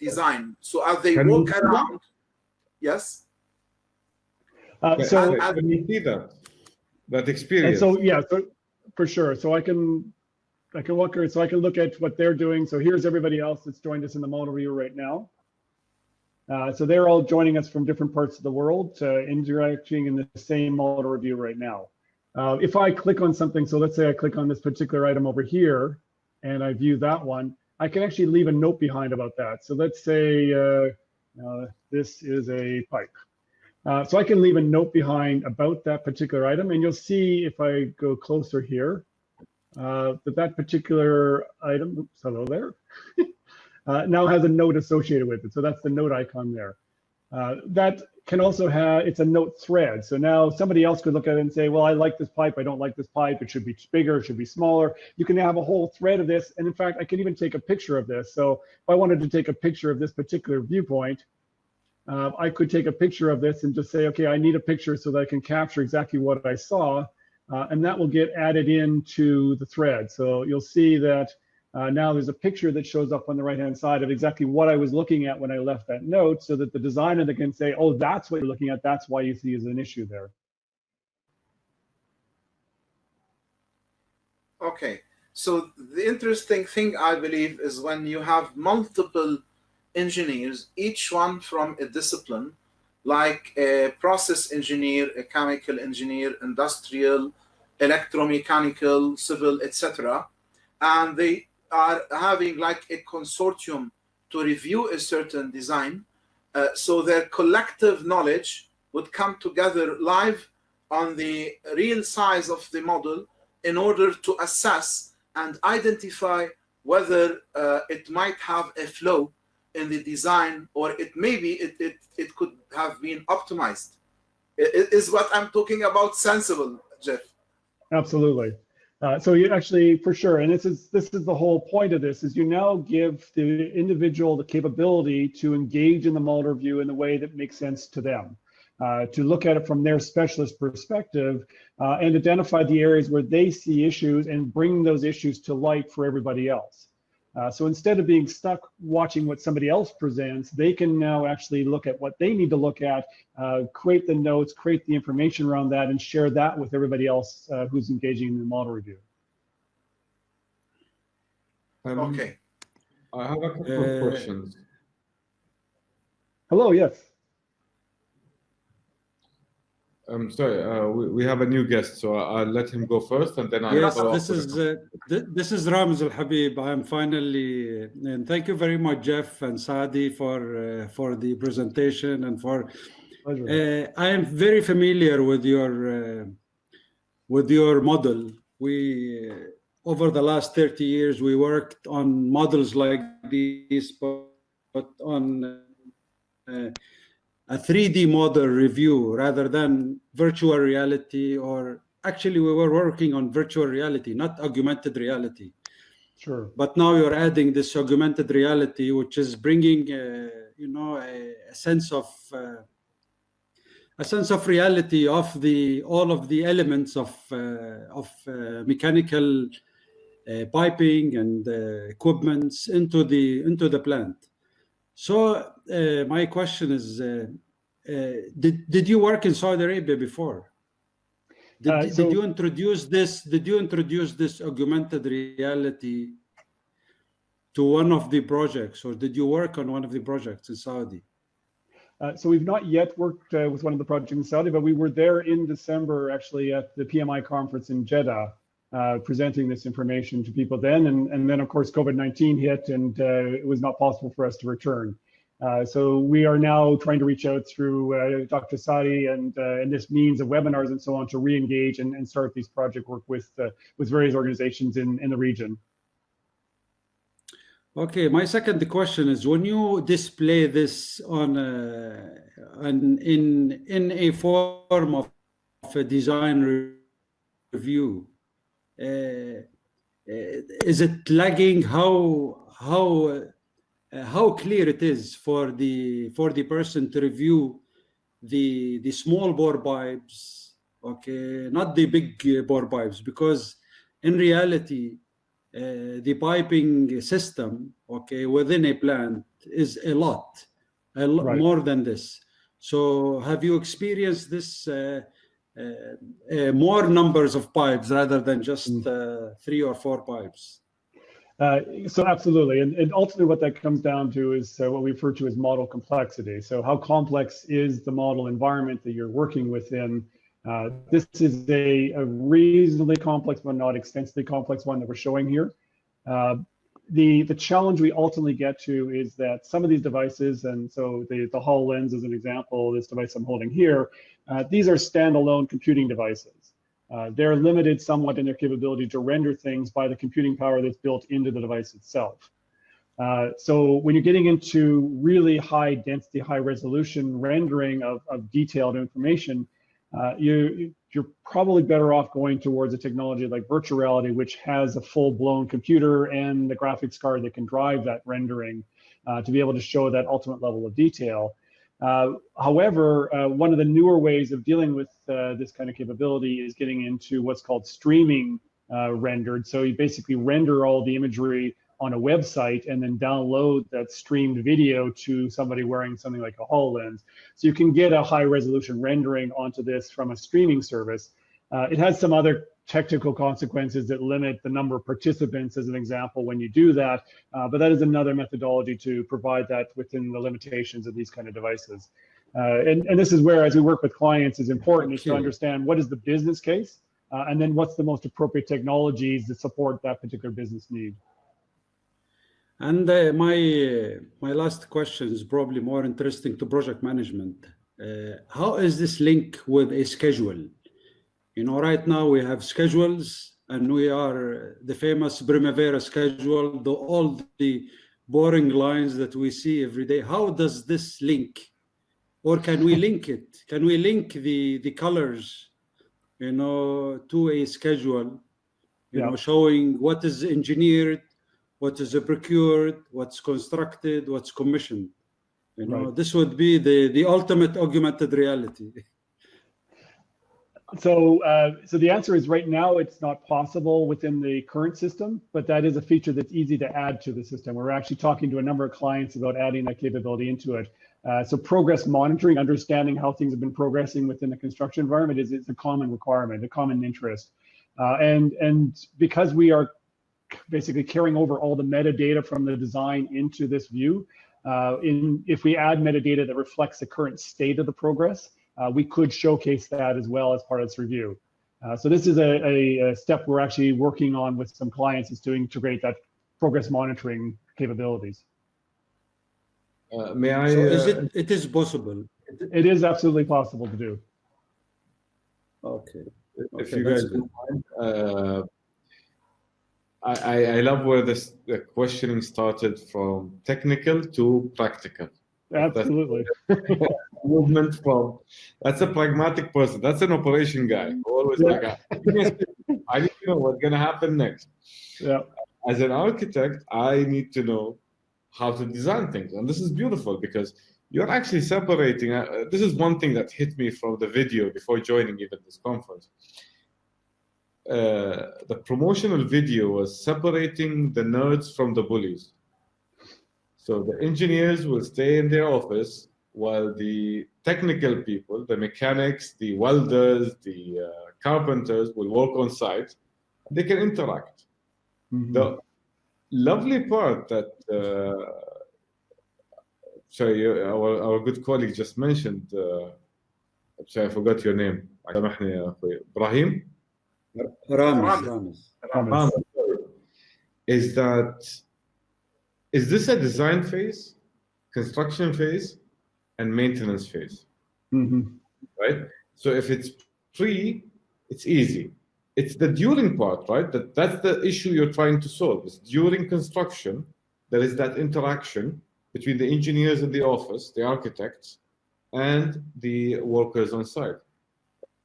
Speaker 1: design. So as they walk around, yes.
Speaker 3: So can you see that experience?
Speaker 2: So yeah, so for sure. So I can walk here, so I can look at what they're doing. So here's everybody else that's joined us in the model review right now. So they're all joining us from different parts of the world, interacting in the same model review right now. If I click on something, so let's say I click on this particular item over here, and I view that one, I can actually leave a note behind about that. So let's say this is a pipe. So I can leave a note behind about that particular item, and you'll see if I go closer here that particular item, oops, hello there, now has a note associated with it. So that's the note icon there. That can also have, it's a note thread. So now somebody else could look at it and say, well, I like this pipe, I don't like this pipe, it should be bigger, it should be smaller. You can have a whole thread of this. And in fact, I can even take a picture of this. So if I wanted to take a picture of this particular viewpoint, I could take a picture of this and just say, okay, I need a picture so that I can capture exactly what I saw. And that will get added into the thread. So you'll see that now there's a picture that shows up on the right-hand side of exactly what I was looking at when I left that note, so that the designer can say, oh, that's what you're looking at. That's why you see as an issue there.
Speaker 1: Okay, so the interesting thing, I believe, is when you have multiple engineers, each one from a discipline, like a process engineer, a chemical engineer, industrial, electromechanical, civil, etc., and they are having like a consortium to review a certain design, so their collective knowledge would come together live on the real size of the model in order to assess and identify whether it might have a flaw in the design, or it could have been optimized. Is what I'm talking about sensible, Jeff?
Speaker 2: Absolutely. So you actually, for sure, and this is the whole point of this, is you now give the individual the capability to engage in the model review in the way that makes sense to them, to look at it from their specialist perspective, and identify the areas where they see issues and bring those issues to light for everybody else. So instead of being stuck watching what somebody else presents, they can now actually look at what they need to look at, create the notes, create the information around that, and share that with everybody else who's engaging in the model review.
Speaker 1: Okay.
Speaker 3: I have a couple of questions.
Speaker 2: Hello, yes.
Speaker 3: I'm sorry, we have a new guest, so I'll let him go first, and then I'll
Speaker 4: Yes,
Speaker 3: follow up.
Speaker 4: this is Rams Al Habib. I'm finally, and thank you very much, Jeff and Saadi, for the presentation and for. I am very familiar with your model. We over the last 30 years we worked on models like these, but on a 3D model review rather than virtual reality, or actually we were working on virtual reality, not augmented reality.
Speaker 2: Sure.
Speaker 4: But now you're adding this augmented reality, which is bringing, a sense of reality of all of the elements of mechanical piping and equipments into the plant. So my question is, did you work in Saudi Arabia before? Did you introduce this? Did you introduce this augmented reality to one of the projects, or did you work on one of the projects in Saudi?
Speaker 2: So we've not yet worked with one of the projects in Saudi, but we were there in December, actually, at the PMI conference in Jeddah, presenting this information to people then. And then, of course, COVID-19 hit, and it was not possible for us to return. So we are now trying to reach out through Dr. Saadi and this means of webinars and so on to re-engage and start these project work with various organizations in the region.
Speaker 4: Okay, my second question is, when you display this in a form of a design review, is it lagging? How clear it is for the person to review the small bore pipes, okay, not the big bore pipes, because in reality the piping system, okay, within a plant is a lot right. More than this. So have you experienced this more numbers of pipes rather than just 3 or 4 pipes?
Speaker 2: So absolutely, and ultimately what that comes down to is what we refer to as model complexity. So how complex is the model environment that you're working within? This is a reasonably complex, but not extensively complex one that we're showing here. the challenge we ultimately get to is that some of these devices, and so the HoloLens is an example, this device I'm holding here, these are standalone computing devices. They're limited somewhat in their capability to render things by the computing power that's built into the device itself. So when you're getting into really high density, high resolution rendering of detailed information, you're probably better off going towards a technology like virtual reality, which has a full-blown computer and the graphics card that can drive that rendering to be able to show that ultimate level of detail. However, one of the newer ways of dealing with this kind of capability is getting into what's called streaming rendered. So you basically render all the imagery on a website and then download that streamed video to somebody wearing something like a HoloLens. So you can get a high resolution rendering onto this from a streaming service. It has some other technical consequences that limit the number of participants, as an example, when you do that. But that is another methodology to provide that within the limitations of these kind of devices. And this is where, as we work with clients, is important is to understand what is the business case, and then what's the most appropriate technologies that support that particular business need.
Speaker 4: And my last question is probably more interesting to project management. How is this link with a schedule? You know, right now we have schedules, and we are the famous Primavera schedule, all the boring lines that we see every day. How does this link, or can we link it? Can we link the colors, you know, to a schedule, you know, showing what is engineered, what is procured, what's constructed, what's commissioned? You know, this would be the ultimate augmented reality.
Speaker 2: So the answer is right now it's not possible within the current system, but that is a feature that's easy to add to the system. We're actually talking to a number of clients about adding that capability into it. So progress monitoring, understanding how things have been progressing within the construction environment is a common requirement, a common interest. And because we are basically carrying over all the metadata from the design into this view, if we add metadata that reflects the current state of the progress, we could showcase that as well as part of this review. So this is a step we're actually working on with some clients, is to integrate that progress monitoring capabilities.
Speaker 3: May I?
Speaker 4: So it is possible?
Speaker 2: It is absolutely possible to do.
Speaker 4: Okay.
Speaker 3: If you guys don't mind, I love where the questioning started from technical to practical.
Speaker 2: Absolutely.
Speaker 3: Movement from, that's a pragmatic person. That's an operation guy. Always like, I need to know what's going to happen next.
Speaker 2: Yeah.
Speaker 3: As an architect, I need to know how to design things. And this is beautiful because you're actually separating. This is one thing that hit me from the video before joining even this conference. The promotional video was separating the nerds from the bullies. So the engineers will stay in their office while the technical people, the mechanics, the welders, the carpenters will work on site. They can interact. Mm-hmm. The lovely part that, our good colleague just mentioned, sorry, I forgot your name. Ibrahim?
Speaker 4: Ramis.
Speaker 3: Is this a design phase, construction phase, and maintenance phase?
Speaker 2: Mm-hmm.
Speaker 3: Right? So if it's pre, it's easy. It's the during part, right? That's the issue you're trying to solve. It's during construction, there is that interaction between the engineers in the office, the architects, and the workers on site.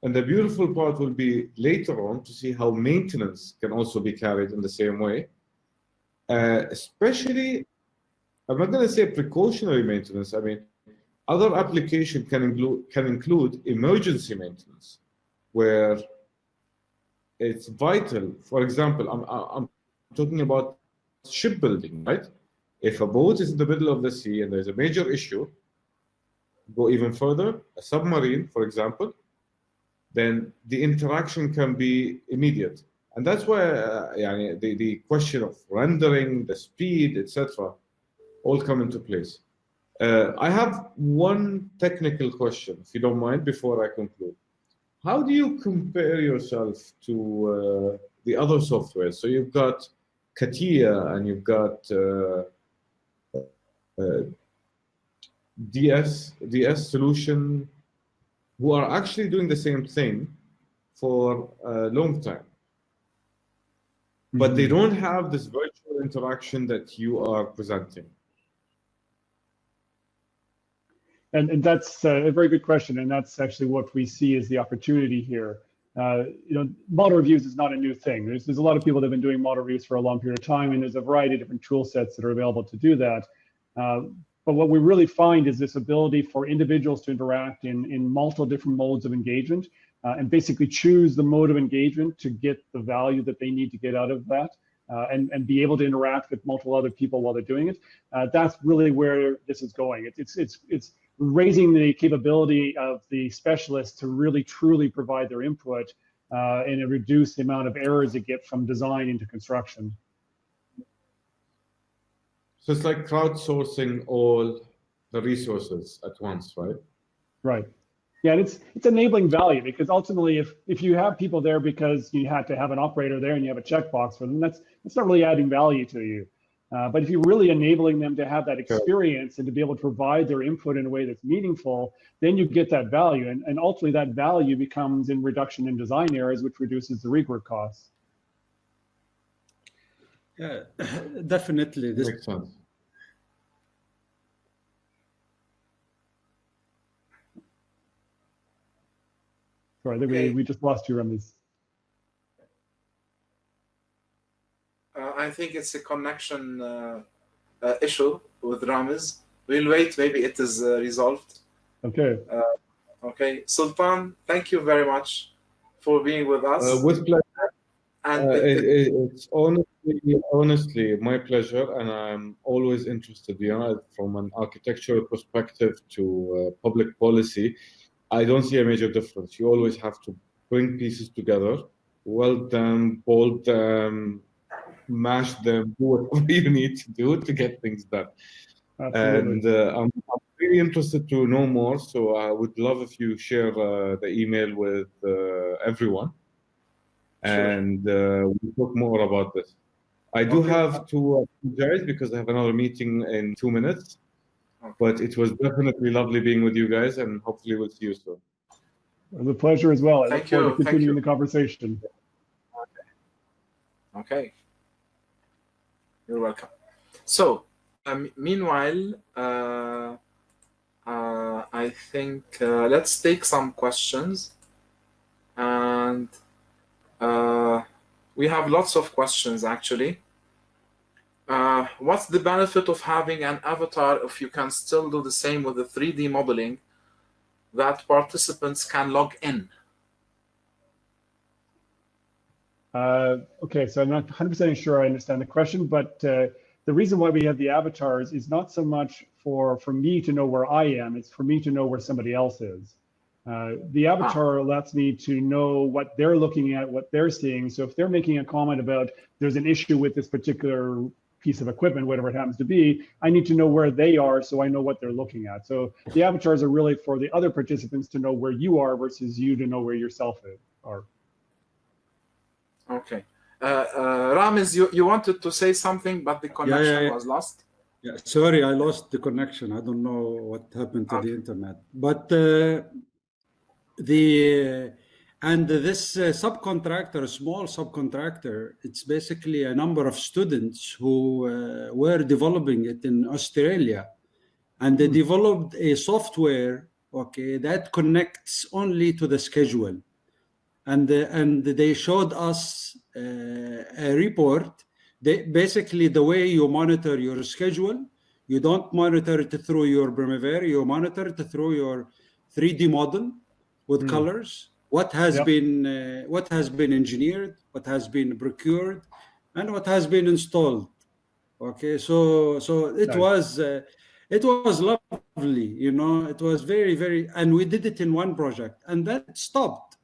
Speaker 3: And the beautiful part will be later on to see how maintenance can also be carried in the same way. Especially, I'm not going to say precautionary maintenance. I mean, other application can include emergency maintenance, where it's vital. For example, I'm talking about shipbuilding, right? If a boat is in the middle of the sea and there's a major issue, go even further, a submarine, for example, then the interaction can be immediate. And that's why the question of rendering, the speed, etc., all come into place. I have one technical question, if you don't mind, before I conclude. How do you compare yourself to the other software? So you've got CATIA and you've got DS Solution, who are actually doing the same thing for a long time. But they don't have this virtual interaction that you are presenting.
Speaker 2: And that's a very good question. And that's actually what we see as the opportunity here. Model reviews is not a new thing. There's a lot of people that have been doing model reviews for a long period of time, and there's a variety of different tool sets that are available to do that. But what we really find is this ability for individuals to interact in multiple different modes of engagement and basically choose the mode of engagement to get the value that they need to get out of that and be able to interact with multiple other people while they're doing it. That's really where this is going. It's raising the capability of the specialists to really truly provide their input and reduce the amount of errors they get from design into construction.
Speaker 3: So it's like crowdsourcing all the resources at once, right?
Speaker 2: Right. Yeah, and it's enabling value, because ultimately if you have people there because you had to have an operator there and you have a checkbox for them, that's not really adding value to you. But if you're really enabling them to have that experience and to be able to provide their input in a way that's meaningful, then you get that value. And ultimately that value becomes in reduction in design errors, which reduces the rework costs.
Speaker 4: Yeah, definitely. This
Speaker 3: Makes sense.
Speaker 2: Sorry, I think we just lost you, Ramiz.
Speaker 1: I think it's a connection issue with Ramiz. We'll wait, maybe it is resolved.
Speaker 2: Okay.
Speaker 1: Okay, Sultan, thank you very much for being with us.
Speaker 3: With pleasure.
Speaker 1: And
Speaker 3: It's honestly my pleasure, and I'm always interested, from an architectural perspective to public policy. I don't see a major difference. You always have to bring pieces together, weld them, bolt them, mash them, do whatever you need to do to get things done.
Speaker 2: Absolutely.
Speaker 3: And I'm really interested to know more, so I would love if you share the email with everyone.
Speaker 1: Sure.
Speaker 3: And we'll talk more about this. I do have to apologize because I have another meeting in 2 minutes, but it was definitely lovely being with you guys, and hopefully we'll see you soon.
Speaker 2: It was a pleasure as well. I look
Speaker 1: Thank
Speaker 2: forward
Speaker 1: you.
Speaker 2: to continuing the conversation.
Speaker 1: Okay. You're welcome. So, meanwhile, I think let's take some questions. And we have lots of questions, actually. What's the benefit of having an avatar if you can still do the same with the 3D modeling that participants can log in?
Speaker 2: Okay, so I'm not 100% sure I understand the question, but the reason why we have the avatars is not so much for me to know where I am, it's for me to know where somebody else is. The avatar lets me to know what they're looking at, what they're seeing. So if they're making a comment about there's an issue with this particular piece of equipment, whatever it happens to be, I need to know where they are so I know what they're looking at. So the avatars are really for the other participants to know where you are versus you to know where yourself are.
Speaker 1: Okay. Ramiz, you wanted to say something, but the connection was lost.
Speaker 4: Yeah, sorry, I lost the connection. I don't know what happened to the internet. But this subcontractor, a small subcontractor, it's basically a number of students who were developing it in Australia, and they developed a software, that connects only to the schedule, and they showed us a report. Basically, the way you monitor your schedule, you don't monitor it through your Primavera, you monitor it through your 3D model with colors. What has been engineered, what has been procured, and what has been installed. Okay, so it was lovely, it was very, very, and we did it in one project, and then it stopped,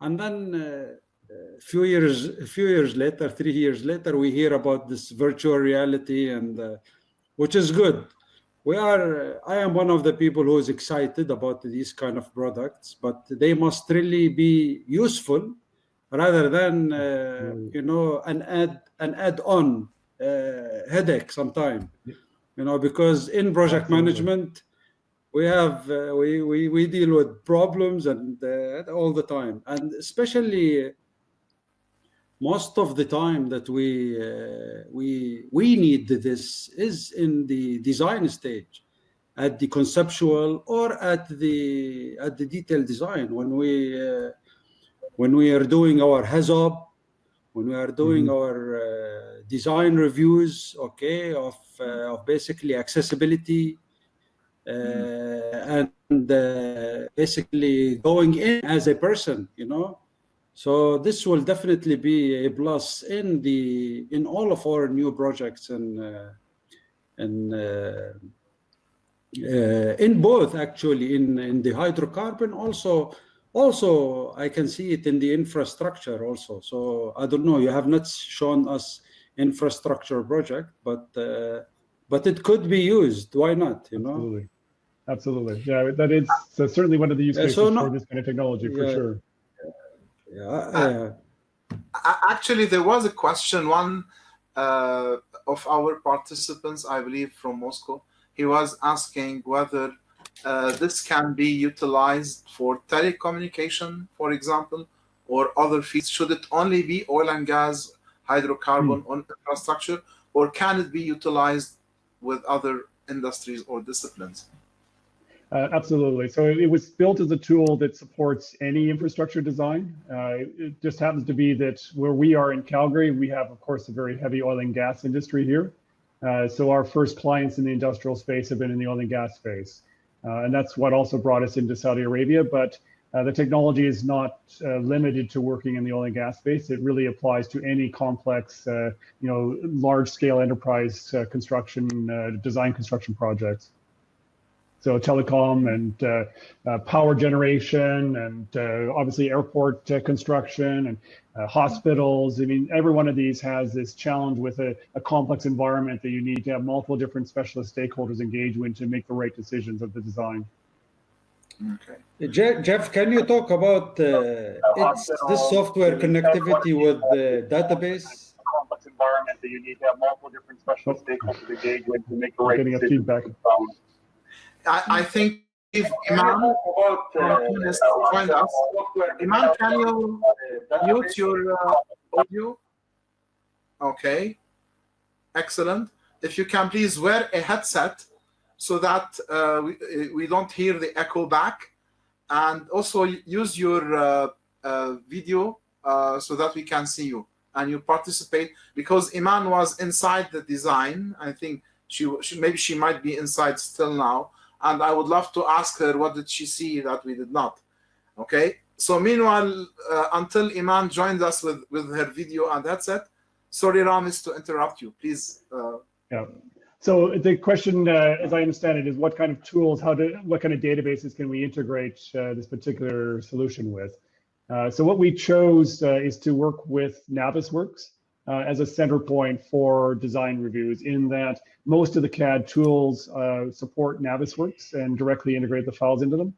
Speaker 4: and then a few years later, 3 years later, we hear about this virtual reality, and which is good. I am one of the people who is excited about these kind of products, but they must really be useful rather than you know, an add-on headache sometime. You know, because in project management we have we deal with problems and all the time, and especially most of the time that we need this is in the design stage, at the conceptual or at the detailed design, when we are doing our HAZOP, when we are doing our design reviews, okay, of basically accessibility, and basically going in as a person, you know. So this will definitely be a plus in all of our new projects, and in both, actually, in the hydrocarbon, also I can see it in the infrastructure also. So I don't know, you have not shown us infrastructure project, but it could be used. Why not? You know.
Speaker 2: Absolutely. Yeah, that is certainly one of the use cases for this kind of technology, for sure.
Speaker 1: Actually, there was a question, one of our participants, I believe from Moscow, he was asking whether this can be utilized for telecommunication, for example, or other fields. Should it only be oil and gas, hydrocarbon on infrastructure, or can it be utilized with other industries or disciplines?
Speaker 2: Absolutely. So it was built as a tool that supports any infrastructure design. It just happens to be that where we are in Calgary, we have, of course, a very heavy oil and gas industry here. So our first clients in the industrial space have been in the oil and gas space. And that's what also brought us into Saudi Arabia. But the technology is not limited to working in the oil and gas space. It really applies to any complex, large-scale enterprise design construction projects. So telecom and power generation, and obviously airport construction and hospitals. I mean, every one of these has this challenge with a complex environment that you need to have multiple different specialist stakeholders engaged with to make the right decisions of the design.
Speaker 4: Okay. Jeff, can you talk about this software connectivity with the database?
Speaker 2: Complex environment that you need to have multiple different specialist stakeholders engaged with to make the right decisions. Getting a feedback.
Speaker 1: I think if Iman joined us, Iman, can you mute your audio? Okay, excellent. If you can please wear a headset so that we don't hear the echo back, and also use your video so that we can see you and you participate, because Iman was inside the design. I think maybe she might be inside still now. And I would love to ask her what did she see that we did not. Okay. So meanwhile, until Iman joined us with her video and headset, sorry, Ramis, to interrupt you. Please.
Speaker 2: Yeah. So the question, as I understand it, is what kind of tools, what kind of databases can we integrate this particular solution with? So what we chose is to work with Navisworks as a center point for design reviews, in that most of the CAD tools support Navisworks and directly integrate the files into them.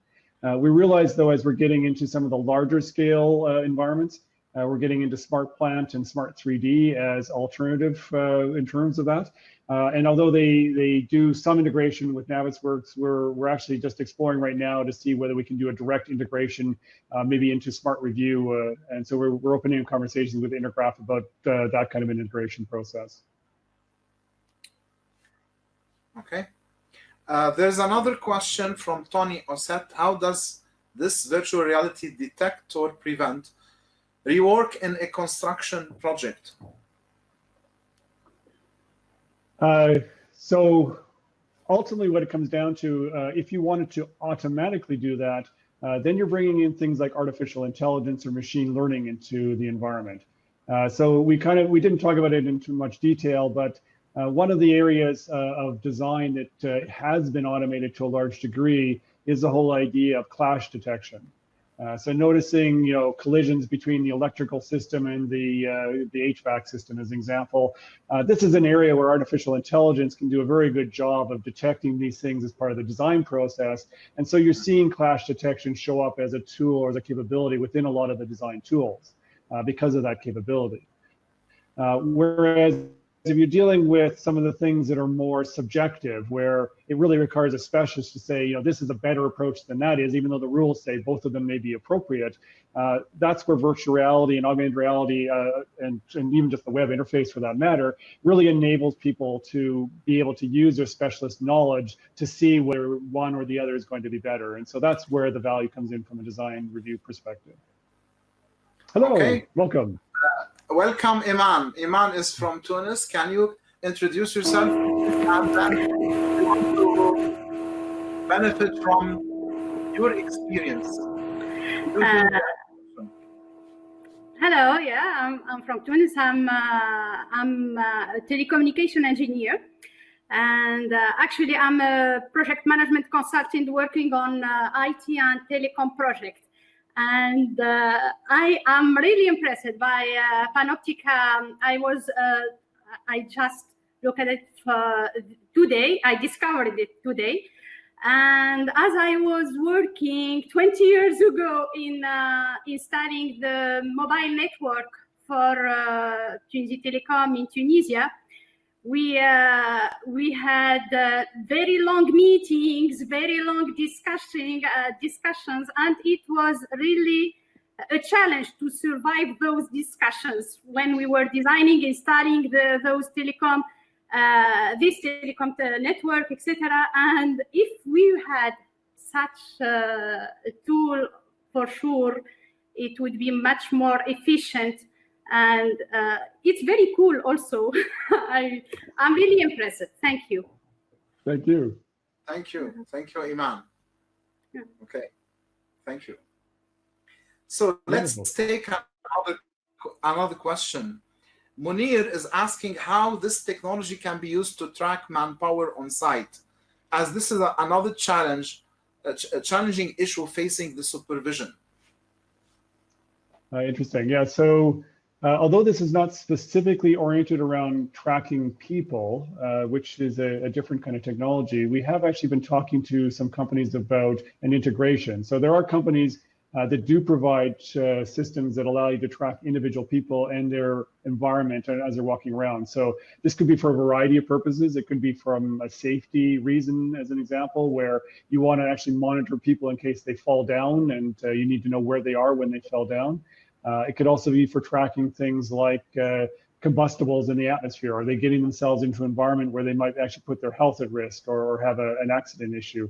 Speaker 2: We realize, though, as we're getting into some of the larger scale environments, we're getting into Smart Plant and Smart 3D as alternative in terms of that. And although they do some integration with Navisworks, we're actually just exploring right now to see whether we can do a direct integration, maybe into Smart Review. And so we're opening conversations with Intergraph about that kind of an integration process. Okay.
Speaker 1: There's another question from Tony Osset. How does this virtual reality detect or prevent rework in a construction project?
Speaker 2: So ultimately what it comes down to, if you wanted to automatically do that, then you're bringing in things like artificial intelligence or machine learning into the environment. So we didn't talk about it in too much detail, but one of the areas of design that has been automated to a large degree is the whole idea of clash detection. So noticing, collisions between the electrical system and the HVAC system, as an example. This is an area where artificial intelligence can do a very good job of detecting these things as part of the design process. And so you're seeing clash detection show up as a tool or as a capability within a lot of the design tools. because of that capability. Whereas if you're dealing with some of the things that are more subjective, where it really requires a specialist to say, this is a better approach than that is, even though the rules say both of them may be appropriate, that's where virtual reality and augmented reality and even just the web interface for that matter really enables people to be able to use their specialist knowledge to see whether one or the other is going to be better. And so that's where the value comes in from a design review perspective. Hello, welcome.
Speaker 1: Welcome, Iman. Iman is from Tunis. Can you introduce yourself and then you want to benefit from your experience?
Speaker 5: Hello, yeah, I'm from Tunis. I'm a telecommunication engineer, and actually I'm a project management consultant working on IT and telecom projects. And I am really impressed by Panoptica. I just looked at it today. I discovered it today. And as I was working 20 years ago in studying the mobile network for Tunisie Telecom in Tunisia, we had very long meetings, very long discussions, and it was really a challenge to survive those discussions when we were designing and studying this telecom network, etc. And if we had such a tool, for sure, it would be much more efficient. And it's very cool also. I'm really impressed. Thank you.
Speaker 2: Thank you.
Speaker 1: Thank you. Thank you, Iman.
Speaker 5: Yeah.
Speaker 1: Okay. Thank you. So let's take another question. Munir is asking how this technology can be used to track manpower on site, as this is another challenge, a challenging issue facing the supervision.
Speaker 2: Interesting. Yeah. So although this is not specifically oriented around tracking people, which is a different kind of technology, we have actually been talking to some companies about an integration. So there are companies that do provide systems that allow you to track individual people and their environment as they're walking around. So this could be for a variety of purposes. It could be from a safety reason, as an example, where you want to actually monitor people in case they fall down and you need to know where they are when they fell down. It could also be for tracking things like combustibles in the atmosphere. Are they getting themselves into an environment where they might actually put their health at risk or have an accident issue?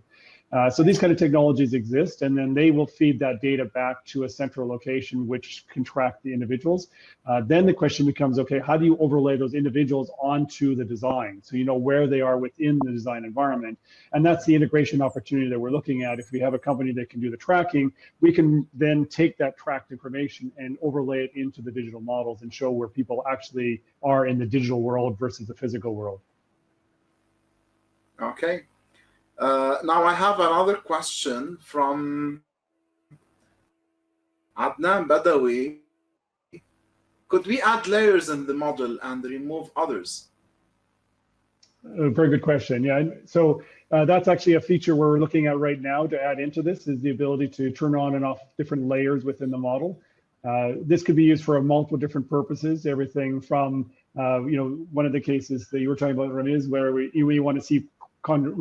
Speaker 2: So these kind of technologies exist, and then they will feed that data back to a central location which can track the individuals. Then the question becomes, okay, how do you overlay those individuals onto the design so you know where they are within the design environment? And that's the integration opportunity that we're looking at. If we have a company that can do the tracking, we can then take that tracked information and overlay it into the digital models and show where people actually are in the digital world versus the physical world.
Speaker 1: Okay. Now I have another question from Adnan Badawi. Could we add layers in the model and remove others?
Speaker 2: Very good question. Yeah, so that's actually a feature we're looking at right now to add into this, is the ability to turn on and off different layers within the model. This could be used for multiple different purposes, everything from, one of the cases that you were talking about, Rami, is where we want to see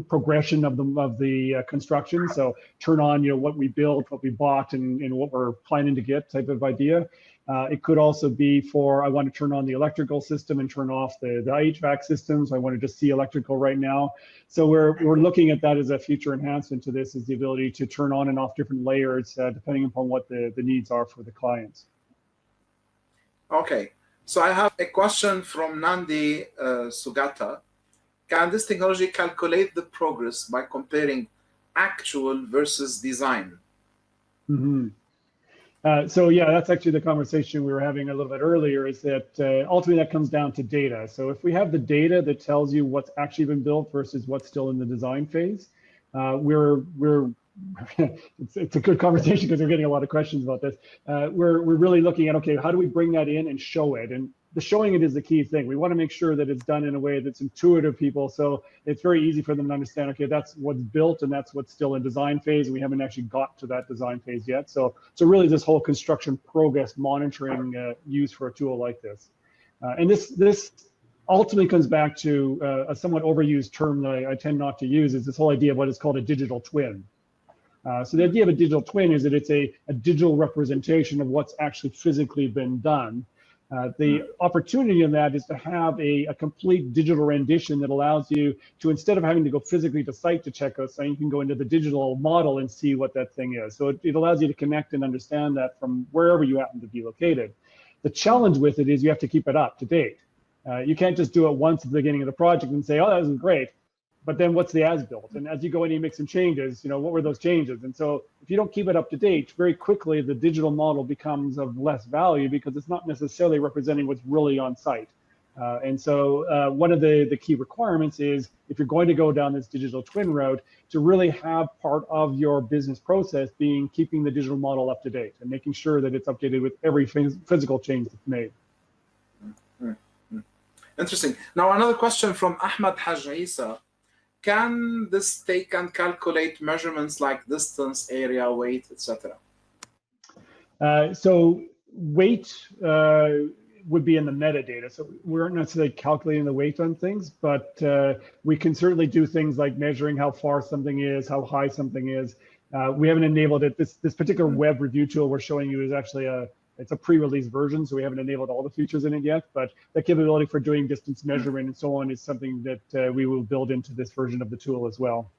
Speaker 2: progression of the construction. So turn on, what we built, what we bought, and what we're planning to get type of idea. It could also be for, I want to turn on the electrical system and turn off the HVAC system. So I want to just see electrical right now. So we're looking at that as a future enhancement to this, is the ability to turn on and off different layers depending upon what the needs are for the clients.
Speaker 1: Okay, so I have a question from Nandi Sugata. Can this technology calculate the progress by comparing actual versus design?
Speaker 2: Mm-hmm. So yeah, that's actually the conversation we were having a little bit earlier, is that ultimately that comes down to data. So if we have the data that tells you what's actually been built versus what's still in the design phase, it's a good conversation because we're getting a lot of questions about this. We're really looking at, okay, how do we bring that in and show it? And the showing it is the key thing. We want to make sure that it's done in a way that's intuitive to people, so it's very easy for them to understand, okay, that's what's built and that's what's still in design phase, and we haven't actually got to that design phase yet. So really this whole construction progress monitoring used for a tool like this. And this ultimately comes back to a somewhat overused term that I tend not to use, is this whole idea of what is called a digital twin. So the idea of a digital twin is that it's a digital representation of what's actually physically been done. The opportunity in that is to have a complete digital rendition that allows you to, instead of having to go physically to site to check out something, you can go into the digital model and see what that thing is. So it allows you to connect and understand that from wherever you happen to be located. The challenge with it is you have to keep it up to date. You can't just do it once at the beginning of the project and say, oh, that was great. But then what's the as-built? And as you go in, you make some changes, what were those changes? And so if you don't keep it up to date, very quickly the digital model becomes of less value because it's not necessarily representing what's really on site. And so one of the key requirements is, if you're going to go down this digital twin route, to really have part of your business process being keeping the digital model up to date and making sure that it's updated with every physical change that's made.
Speaker 1: Interesting. Now another question from Ahmed Haj Isa. Can this take and calculate measurements like distance, area, weight, etc.?
Speaker 2: So weight would be in the metadata. So we aren't necessarily calculating the weight on things, but we can certainly do things like measuring how far something is, how high something is. We haven't enabled it. This particular web review tool we're showing you is actually it's a pre-release version, so we haven't enabled all the features in it yet, but the capability for doing distance measurement and so on is something that we will build into this version of the tool as well.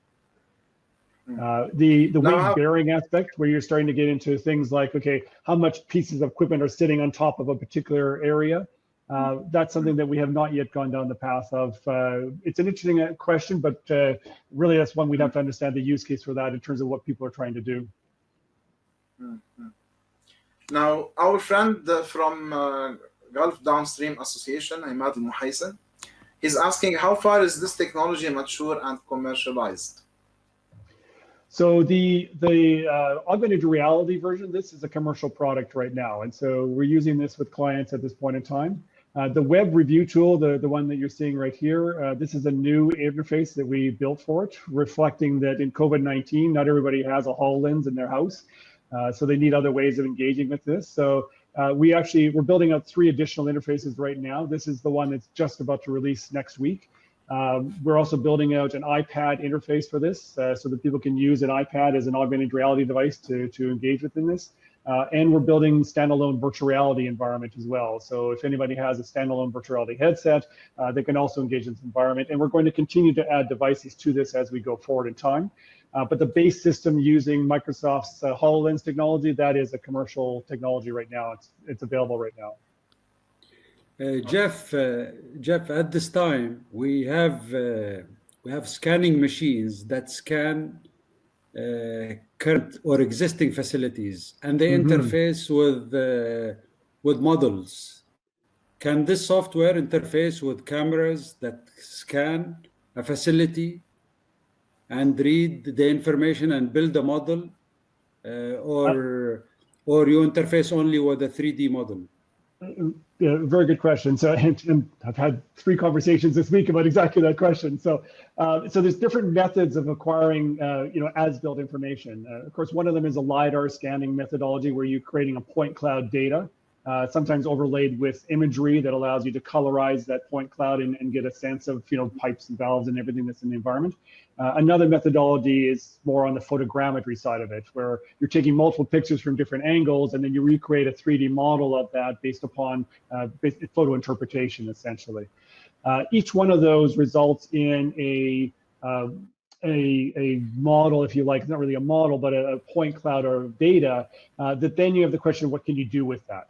Speaker 2: The weight bearing aspect, where you're starting to get into things like, okay, how much pieces of equipment are sitting on top of a particular area, that's something that we have not yet gone down the path of. It's an interesting question, but really that's one we'd have to understand the use case for that in terms of what people are trying to do.
Speaker 1: Now, our friend from Gulf Downstream Association, Imad Al-Muhaysin, he's asking, how far is this technology mature and commercialized?
Speaker 2: So the augmented reality version of this is a commercial product right now. And so we're using this with clients at this point in time. The web review tool, the one that you're seeing right here, this is a new interface that we built for it, reflecting that in COVID-19, not everybody has a HoloLens in their house. So they need other ways of engaging with this. So we're building out 3 additional interfaces right now. This is the one that's just about to release next week. We're also building out an iPad interface for this so that people can use an iPad as an augmented reality device to engage within this. And we're building standalone virtual reality environment as well. So if anybody has a standalone virtual reality headset, they can also engage in this environment. And we're going to continue to add devices to this as we go forward in time. But the base system using Microsoft's HoloLens technology, that is a commercial technology right now. It's available right now.
Speaker 4: Jeff, at this time we have scanning machines that scan current or existing facilities, and they interface with models. Can this software interface with cameras that scan a facility and read the information and build a model, or you interface only with a 3D model?
Speaker 2: Yeah, very good question. So, and I've had 3 conversations this week about exactly that question. So, so there's different methods of acquiring, as-built information. Of course, one of them is a LiDAR scanning methodology where you're creating a point cloud data, sometimes overlaid with imagery that allows you to colorize that point cloud and get a sense of, pipes and valves and everything that's in the environment. Another methodology is more on the photogrammetry side of it, where you're taking multiple pictures from different angles and then you recreate a 3D model of that based upon photo interpretation, essentially. Each one of those results in a model, if you like. It's not really a model, but a point cloud or data that then you have the question of what can you do with that?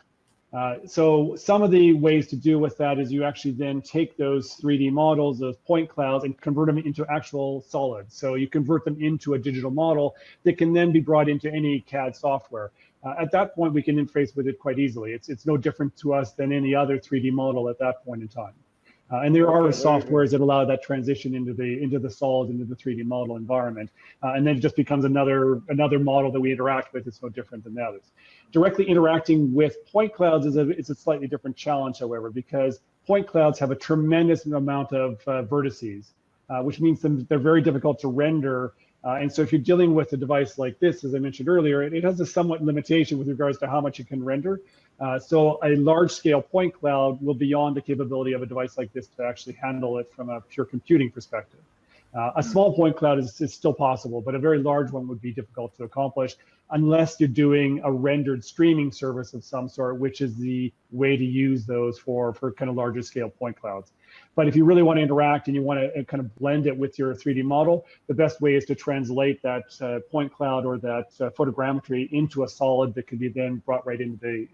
Speaker 2: So some of the ways to deal with that is you actually then take those 3D models, those point clouds, and convert them into actual solids. So you convert them into a digital model that can then be brought into any CAD software. At that point, we can interface with it quite easily. It's no different to us than any other 3D model at that point in time. And there are softwares that allow that transition into the solid, into the 3D model environment. And then it just becomes another model that we interact with. It's no different than the others. Directly interacting with point clouds is a slightly different challenge, however, because point clouds have a tremendous amount of vertices, which means they're very difficult to render. And so if you're dealing with a device like this, as I mentioned earlier, it has a somewhat limitation with regards to how much it can render. So a large scale point cloud will be beyond the capability of a device like this to actually handle it from a pure computing perspective. A small point cloud is still possible, but a very large one would be difficult to accomplish unless you're doing a rendered streaming service of some sort, which is the way to use those for kind of larger scale point clouds. But if you really want to interact and you want to kind of blend it with your 3D model, the best way is to translate that point cloud or that photogrammetry into a solid that can be then brought right into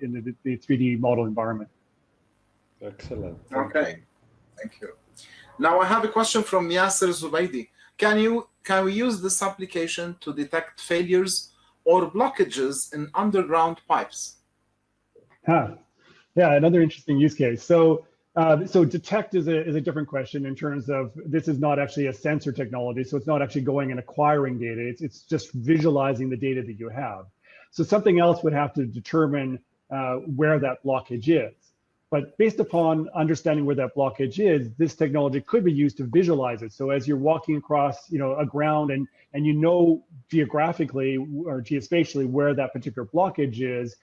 Speaker 2: the 3D model environment.
Speaker 4: Excellent.
Speaker 1: Okay, thank you. Now I have a question from Yasser Zubaydi. Can we use this application to detect failures or blockages in underground pipes?
Speaker 2: Yeah, another interesting use case. So detect is a different question in terms of this is not actually a sensor technology, so it's not actually going and acquiring data. It's just visualizing the data that you have. So something else would have to determine where that blockage is. But based upon understanding where that blockage is, this technology could be used to visualize it. So as you're walking across, a ground and you know geographically or geospatially where that particular blockage is,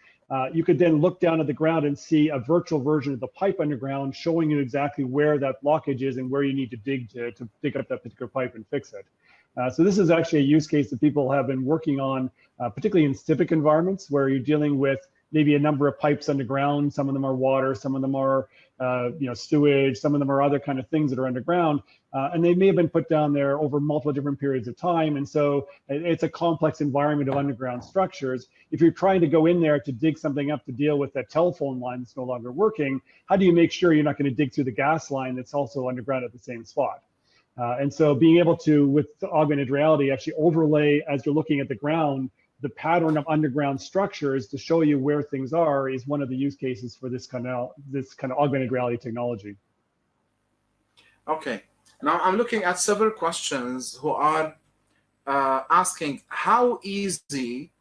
Speaker 2: you could then look down at the ground and see a virtual version of the pipe underground showing you exactly where that blockage is and where you need to dig to dig up that particular pipe and fix it. So this is actually a use case that people have been working on, particularly in civic environments where you're dealing with maybe a number of pipes underground. Some of them are water, some of them are sewage, some of them are other kind of things that are underground, and they may have been put down there over multiple different periods of time. And so it's a complex environment of underground structures. If you're trying to go in there to dig something up to deal with that telephone line that's no longer working, how do you make sure you're not going to dig through the gas line that's also underground at the same spot? And so being able to, with augmented reality, actually overlay as you're looking at the ground, the pattern of underground structures to show you where things are is one of the use cases for this kind of augmented reality technology.
Speaker 1: Okay, now I'm looking at several questions who are asking how easy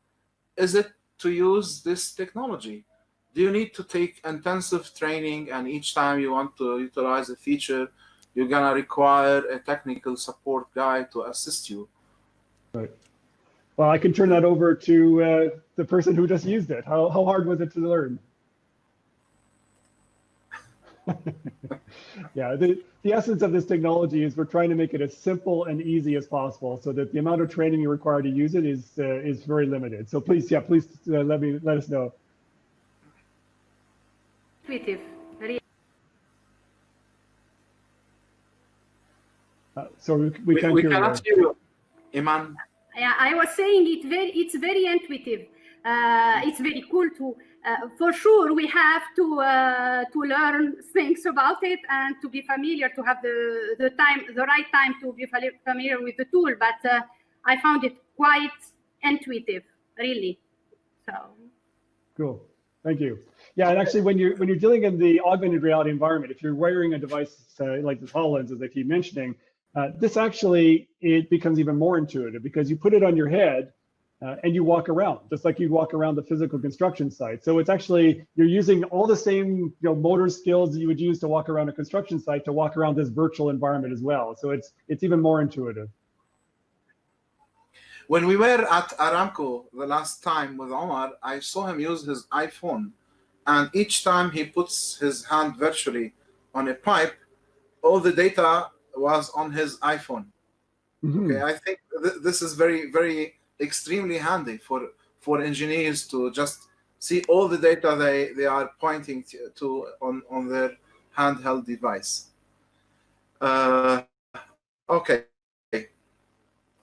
Speaker 1: is it to use this technology? Do you need to take intensive training, and each time you want to utilize a feature, you're gonna require a technical support guy to assist you?
Speaker 2: Right. Well, I can turn that over to the person who just used it. How hard was it to learn? Yeah, the essence of this technology is we're trying to make it as simple and easy as possible so that the amount of training you require to use it is very limited. So please let us know.
Speaker 5: Intuitive.
Speaker 2: So we can't
Speaker 1: we
Speaker 2: hear
Speaker 1: cannot hear you, Iman.
Speaker 5: Yeah, I was saying it's very intuitive. It's very cool to, for sure, we have to learn things about it and to be familiar, to have the right time to be familiar with the tool. But I found it quite intuitive, really. So
Speaker 2: cool. Thank you. Yeah, and actually, when you're dealing in the augmented reality environment, if you're wearing a device like this HoloLens, as I keep mentioning, this actually, it becomes even more intuitive because you put it on your head and you walk around, just like you'd walk around the physical construction site. So it's actually, you're using all the same motor skills that you would use to walk around a construction site to walk around this virtual environment as well. So it's even more intuitive.
Speaker 1: When we were at Aramco the last time with Omar, I saw him use his iPhone, and each time he puts his hand virtually on a pipe, all the data was on his iPhone. Mm-hmm. Okay, I think this is very, very extremely handy for engineers to just see all the data they are pointing to on their handheld device. Okay,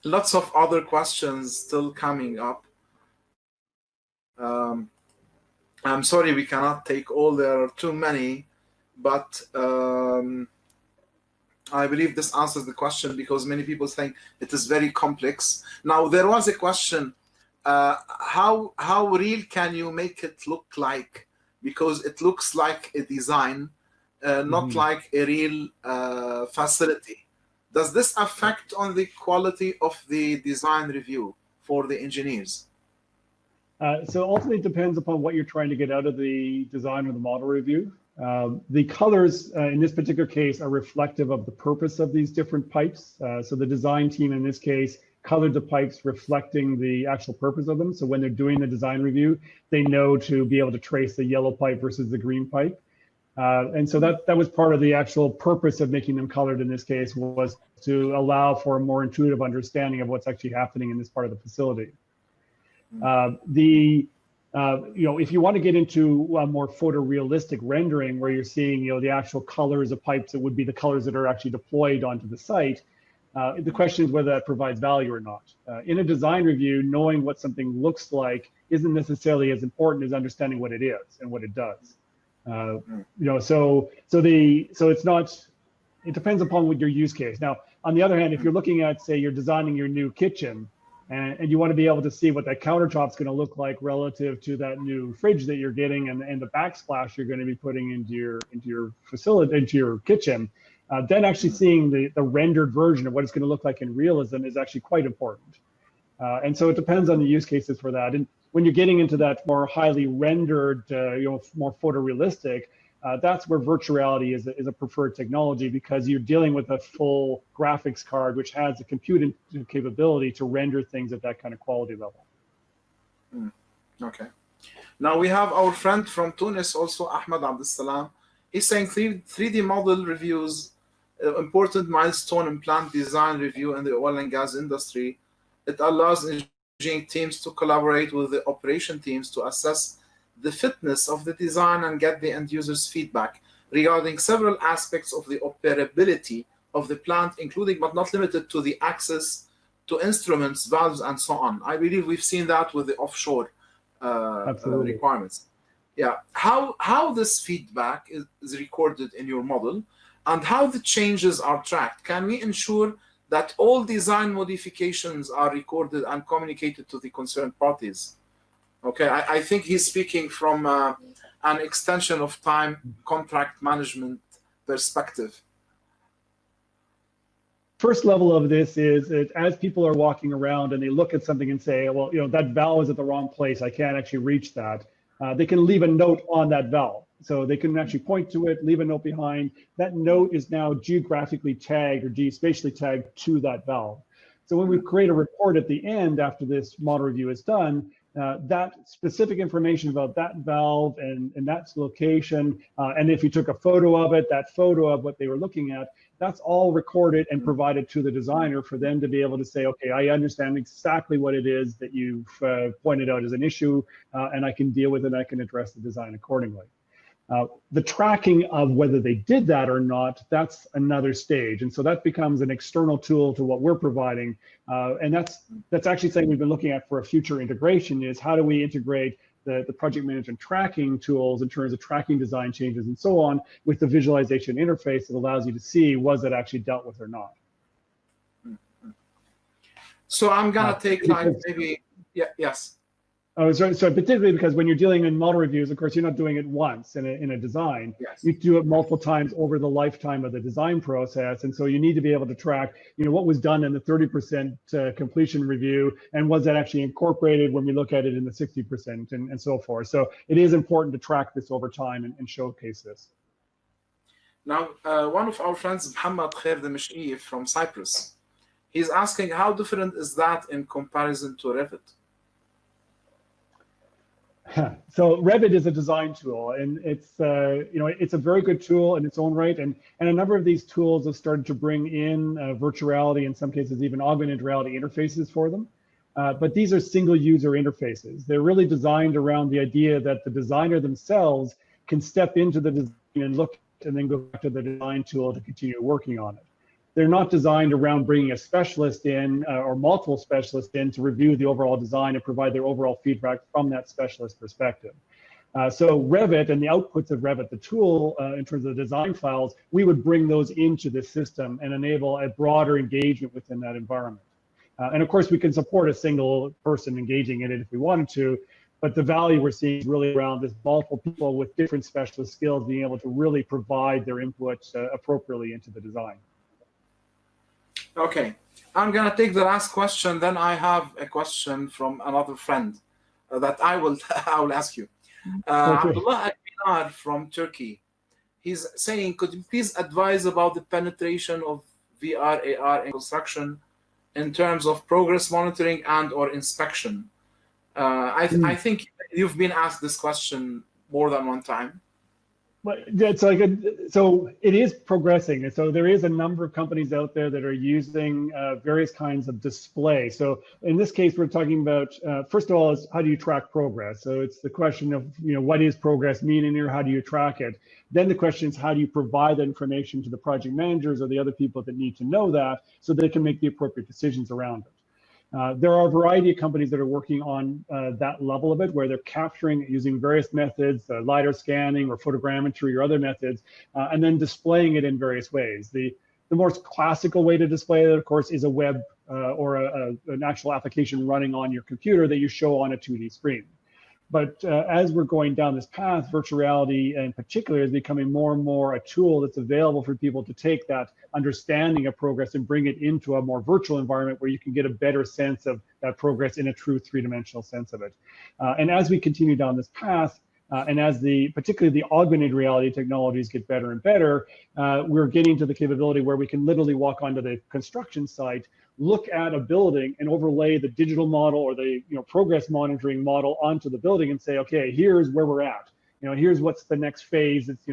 Speaker 1: lots of other questions still coming up. I'm sorry we cannot take all, there are too many, but I believe this answers the question because many people think it is very complex. Now, there was a question, how real can you make it look like? Because it looks like a design, not like a real facility. Does this affect on the quality of the design review for the engineers?
Speaker 2: So ultimately, it depends upon what you're trying to get out of the design or the model review. The colors in this particular case are reflective of the purpose of these different pipes. So the design team in this case colored the pipes reflecting the actual purpose of them. So when they're doing the design review, they know to be able to trace the yellow pipe versus the green pipe. And so that was part of the actual purpose of making them colored in this case, was to allow for a more intuitive understanding of what's actually happening in this part of the facility. If you want to get into a more photorealistic rendering where you're seeing, the actual colors of pipes, it would be the colors that are actually deployed onto the site. The question is whether that provides value or not. In a design review, knowing what something looks like isn't necessarily as important as understanding what it is and what it does. So it's not. It depends upon what your use case. Now, on the other hand, if you're looking at, say, you're designing your new kitchen, and you want to be able to see what that countertop's going to look like relative to that new fridge that you're getting, and the backsplash you're going to be putting into your facility, into your kitchen, then actually seeing the rendered version of what it's going to look like in realism is actually quite important. And so it depends on the use cases for that. And when you're getting into that more highly rendered, more photorealistic, that's where virtual reality is a preferred technology, because you're dealing with a full graphics card which has the computing capability to render things at that kind of quality level.
Speaker 1: Okay. Now we have our friend from Tunis also, Ahmed Abdessalam. He's saying 3D model reviews, important milestone in plant design review in the oil and gas industry. It allows engineering teams to collaborate with the operation teams to assess the fitness of the design and get the end user's feedback regarding several aspects of the operability of the plant, including but not limited to the access to instruments, valves, and so on. I believe we've seen that with the offshore requirements. Yeah. How this feedback is recorded in your model and how the changes are tracked? Can we ensure that all design modifications are recorded and communicated to the concerned parties? Okay, I think he's speaking from an extension of time contract management perspective.
Speaker 2: First level of this is as people are walking around and they look at something and say, well, that valve is at the wrong place, I can't actually reach that. They can leave a note on that valve. So they can actually point to it, leave a note behind. That note is now geographically tagged or geospatially tagged to that valve. So when we create a report at the end after this model review is done, that specific information about that valve and that location, and if you took a photo of it, that photo of what they were looking at, that's all recorded and provided to the designer for them to be able to say, okay, I understand exactly what it is that you've pointed out as an issue, and I can deal with it, I can address the design accordingly. The tracking of whether they did that or not, that's another stage. And so that becomes an external tool to what we're providing. And that's actually something we've been looking at for a future integration, is how do we integrate the project management tracking tools in terms of tracking design changes and so on with the visualization interface that allows you to see, was it actually dealt with or not?
Speaker 1: So I'm gonna take like maybe, yes.
Speaker 2: Oh, so particularly because when you're dealing in model reviews, of course, you're not doing it once in a design.
Speaker 1: Yes.
Speaker 2: You do it multiple times over the lifetime of the design process. And so you need to be able to track, what was done in the 30% completion review, and was that actually incorporated when we look at it in the 60% and so forth. So it is important to track this over time and showcase this.
Speaker 1: Now, one of our friends, Mohammed Khair Dimashqi from Cyprus, he's asking, how different is that in comparison to Revit?
Speaker 2: So Revit is a design tool, and it's it's a very good tool in its own right, and a number of these tools have started to bring in virtual reality, in some cases even augmented reality interfaces for them. But these are single user interfaces. They're really designed around the idea that the designer themselves can step into the design and look and then go back to the design tool to continue working on it. They're not designed around bringing a specialist in or multiple specialists in to review the overall design and provide their overall feedback from that specialist perspective. So Revit and the outputs of Revit, the tool in terms of the design files, we would bring those into the system and enable a broader engagement within that environment. And of course, we can support a single person engaging in it if we wanted to, But the value we're seeing is really around this multiple people with different specialist skills being able to really provide their input appropriately into the design.
Speaker 1: Okay, I'm gonna take the last question. Then I have a question from another friend that I will ask you.
Speaker 2: Okay.
Speaker 1: Abdullah Akbinar from Turkey. He's saying, could you please advise about the penetration of VR, AR in construction in terms of progress monitoring and or inspection? I think you've been asked this question more than one time.
Speaker 2: But it's like so it is progressing, and so there is a number of companies out there that are using various kinds of display. So in this case, we're talking about first of all is how do you track progress? So it's the question of what is progress meaning here? How do you track it? Then the question is how do you provide that information to the project managers or the other people that need to know that so they can make the appropriate decisions around it. There are a variety of companies that are working on that level of it, where they're capturing it using various methods, LiDAR scanning or photogrammetry or other methods, and then displaying it in various ways. The most classical way to display it, of course, is a web or an actual application running on your computer that you show on a 2D screen. But as we're going down this path, virtual reality in particular is becoming more and more a tool that's available for people to take that understanding of progress and bring it into a more virtual environment where you can get a better sense of that progress in a true three-dimensional sense of it. And as we continue down this path, and as particularly the augmented reality technologies get better and better, we're getting to the capability where we can literally walk onto the construction site, look at a building and overlay the digital model or the progress monitoring model onto the building and say, okay, here's where we're at. Here's what's the next phase. It's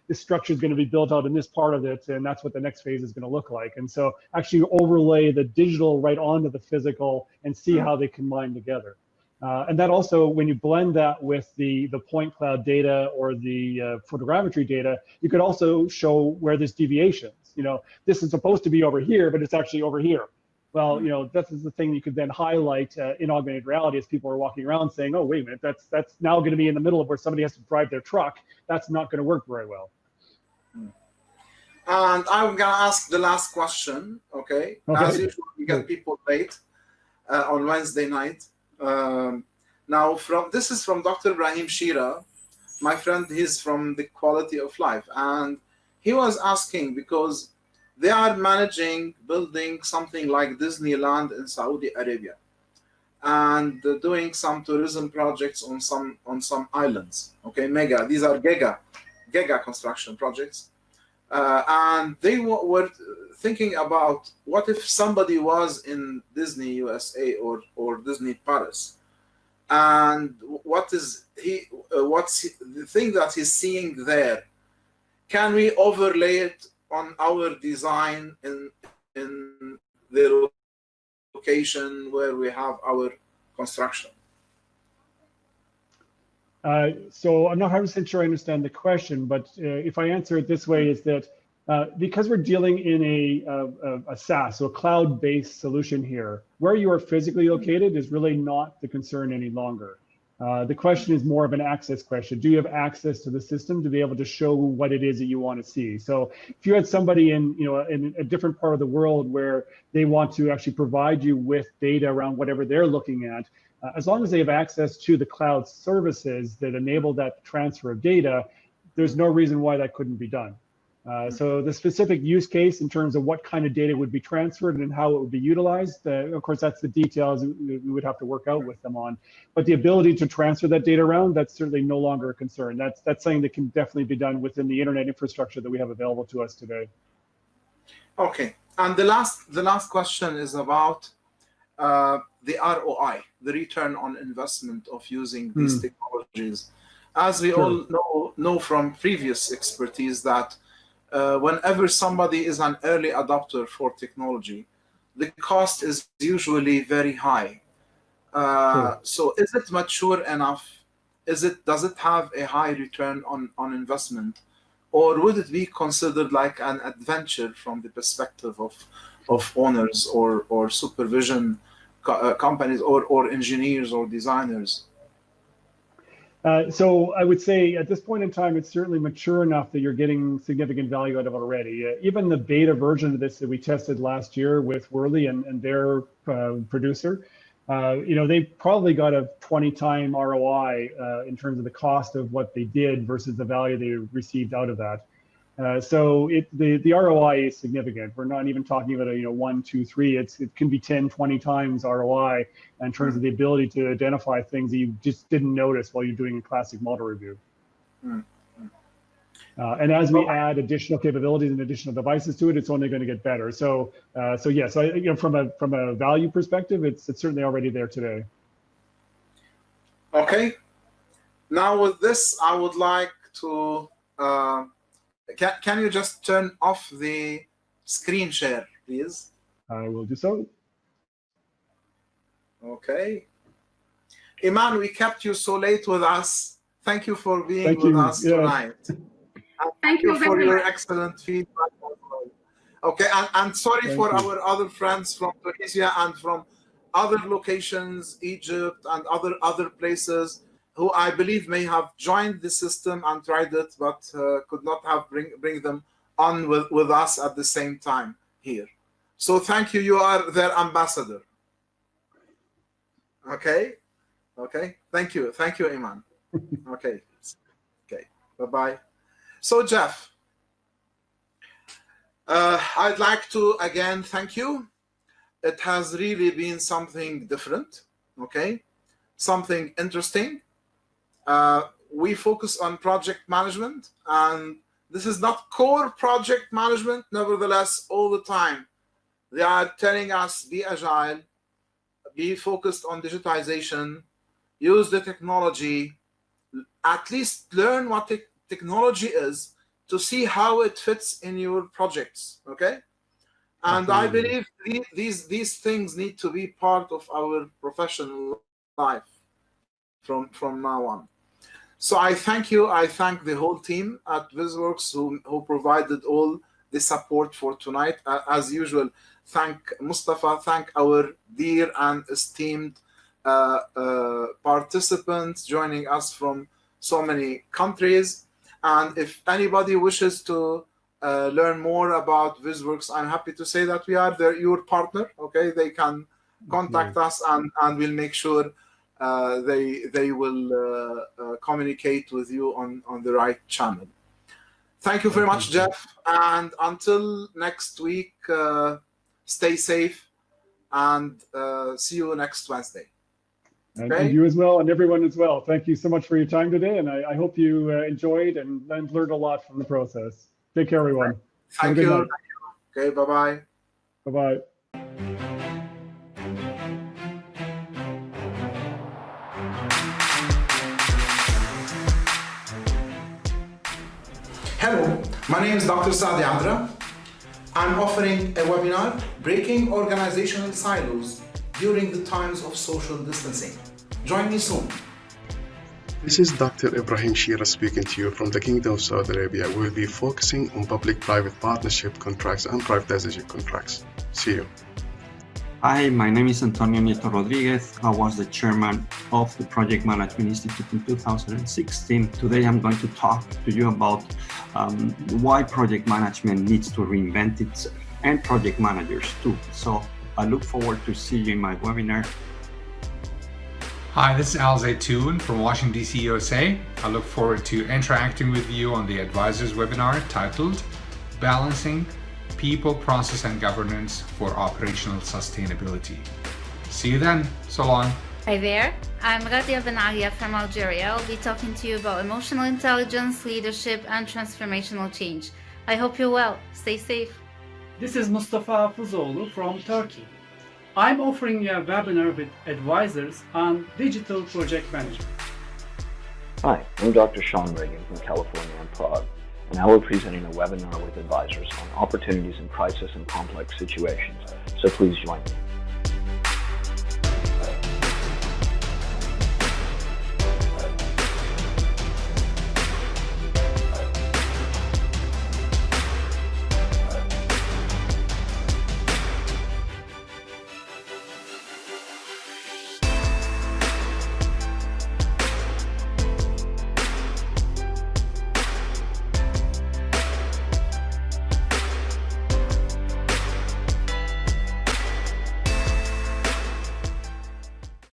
Speaker 2: this structure is going to be built out in this part of it, and that's what the next phase is going to look like. And so actually overlay the digital right onto the physical and see how they combine together. And that also, when you blend that with the point cloud data or the photogrammetry data, you could also show where there's deviations. This is supposed to be over here, but it's actually over here. Well, this is the thing you could then highlight in augmented reality as people are walking around saying, oh, wait a minute, that's now going to be in the middle of where somebody has to drive their truck. That's not going to work very well.
Speaker 1: And I'm going to ask the last question, okay? As usual, we get people late on Wednesday night. Now, this is from Dr. Ibrahim Shira, my friend. He's from the Quality of Life, and he was asking because they are building something like Disneyland in Saudi Arabia, and doing some tourism projects on some islands. Okay, these are giga construction projects, and they were thinking about what if somebody was in Disney USA or Disney Paris, and what's the thing that he's seeing there? Can we overlay it on our design in the location where we have our construction?
Speaker 2: So I'm not 100% sure I understand the question, but if I answer it this way, is that because we're dealing in a SaaS, so a cloud-based solution here, where you are physically located is really not the concern any longer. The question is more of an access question. Do you have access to the system to be able to show what it is that you want to see? So if you had somebody in a different part of the world where they want to actually provide you with data around whatever they're looking at, as long as they have access to the cloud services that enable that transfer of data, there's no reason why that couldn't be done. So the specific use case in terms of what kind of data would be transferred and how it would be utilized, of course, that's the details we would have to work out with them on. But the ability to transfer that data around, that's certainly no longer a concern. That's something that can definitely be done within the internet infrastructure that we have available to us today.
Speaker 1: Okay, and the last question is about the ROI, the return on investment of using these technologies. As we all know from previous expertise that whenever somebody is an early adopter for technology, the cost is usually very high. So is it mature enough? Does it have a high return on investment? Or would it be considered like an adventure from the perspective of owners or supervision companies or engineers or designers?
Speaker 2: So I would say at this point in time, it's certainly mature enough that you're getting significant value out of it already. Even the beta version of this that we tested last year with Worley and their producer, they probably got a 20-time ROI in terms of the cost of what they did versus the value they received out of that. So the ROI is significant. We're not even talking about 1, 2, 3. It can be 10, 20 times ROI in terms of the ability to identify things that you just didn't notice while you're doing a classic model review. And as we add additional capabilities and additional devices to it, it's only going to get better. So yes, from a value perspective, it's certainly already there today.
Speaker 1: Okay. Now with this, I would like to. Can you just turn off the screen share, please?
Speaker 2: I will do so.
Speaker 1: Okay. Iman, we kept you so late with us. Thank you for being with us tonight.
Speaker 5: Thank you
Speaker 1: for your
Speaker 5: much.
Speaker 1: excellent feedback. Okay, and sorry for our other friends from Tunisia and from other locations, Egypt and other places, who I believe may have joined the system and tried it, but could not have bring them on with us at the same time here. So thank you. You are their ambassador. Okay. Thank you, Iman. Okay. Bye-bye. So Jeff, I'd like to again thank you. It has really been something different. Okay, something interesting. We focus on project management, and this is not core project management. Nevertheless, all the time, they are telling us be agile, be focused on digitization, use the technology, at least learn what technology is to see how it fits in your projects. Okay, and I believe these things need to be part of our professional life from now on. So I thank you. I thank the whole team at VizworX who provided all the support for tonight. As usual, thank Mustafa, thank our dear and esteemed participants joining us from so many countries. And if anybody wishes to learn more about VizworX, I'm happy to say that we are your partner. Okay, they can contact us, and we'll make sure they will communicate with you on the right channel. Thank you very much, Jeff. And until next week, stay safe, and see you next Wednesday. Okay?
Speaker 2: And you as well, and everyone as well. Thank you so much for your time today, and I hope you enjoyed and learned a lot from the process. Take care, everyone.
Speaker 1: Thank you. Okay, bye-bye.
Speaker 2: Bye-bye.
Speaker 1: Hello, my name is Dr. Saadi Adra. I'm offering a webinar, Breaking Organizational Silos During the Times of Social Distancing. Join me soon.
Speaker 6: This is Dr. Ibrahim Shira speaking to you from the Kingdom of Saudi Arabia. We'll be focusing on public-private partnership contracts and privatization contracts. See you.
Speaker 7: Hi, my name is Antonio Nieto Rodriguez. I was the chairman of the Project Management Institute in 2016. Today I'm going to talk to you about why project management needs to reinvent itself, and project managers too. So I look forward to see you in my webinar.
Speaker 8: Hi, this is Al Zaytoun from Washington, D.C., USA. I look forward to interacting with you on the Advisors webinar titled Balancing People, Process, and Governance for Operational Sustainability. See you then. So long.
Speaker 9: Hi there, I'm Radia Benaria from Algeria. I'll be talking to you about emotional intelligence, leadership, and transformational change. I hope you're well. Stay safe.
Speaker 10: This is Mustafa Fuzoğlu from Turkey. I'm offering you a webinar with advisors on digital project management.
Speaker 11: Hi, I'm Dr. Sean Reagan from California and Prague, and I will be presenting a webinar with advisors on opportunities in crisis and complex situations, so please join me.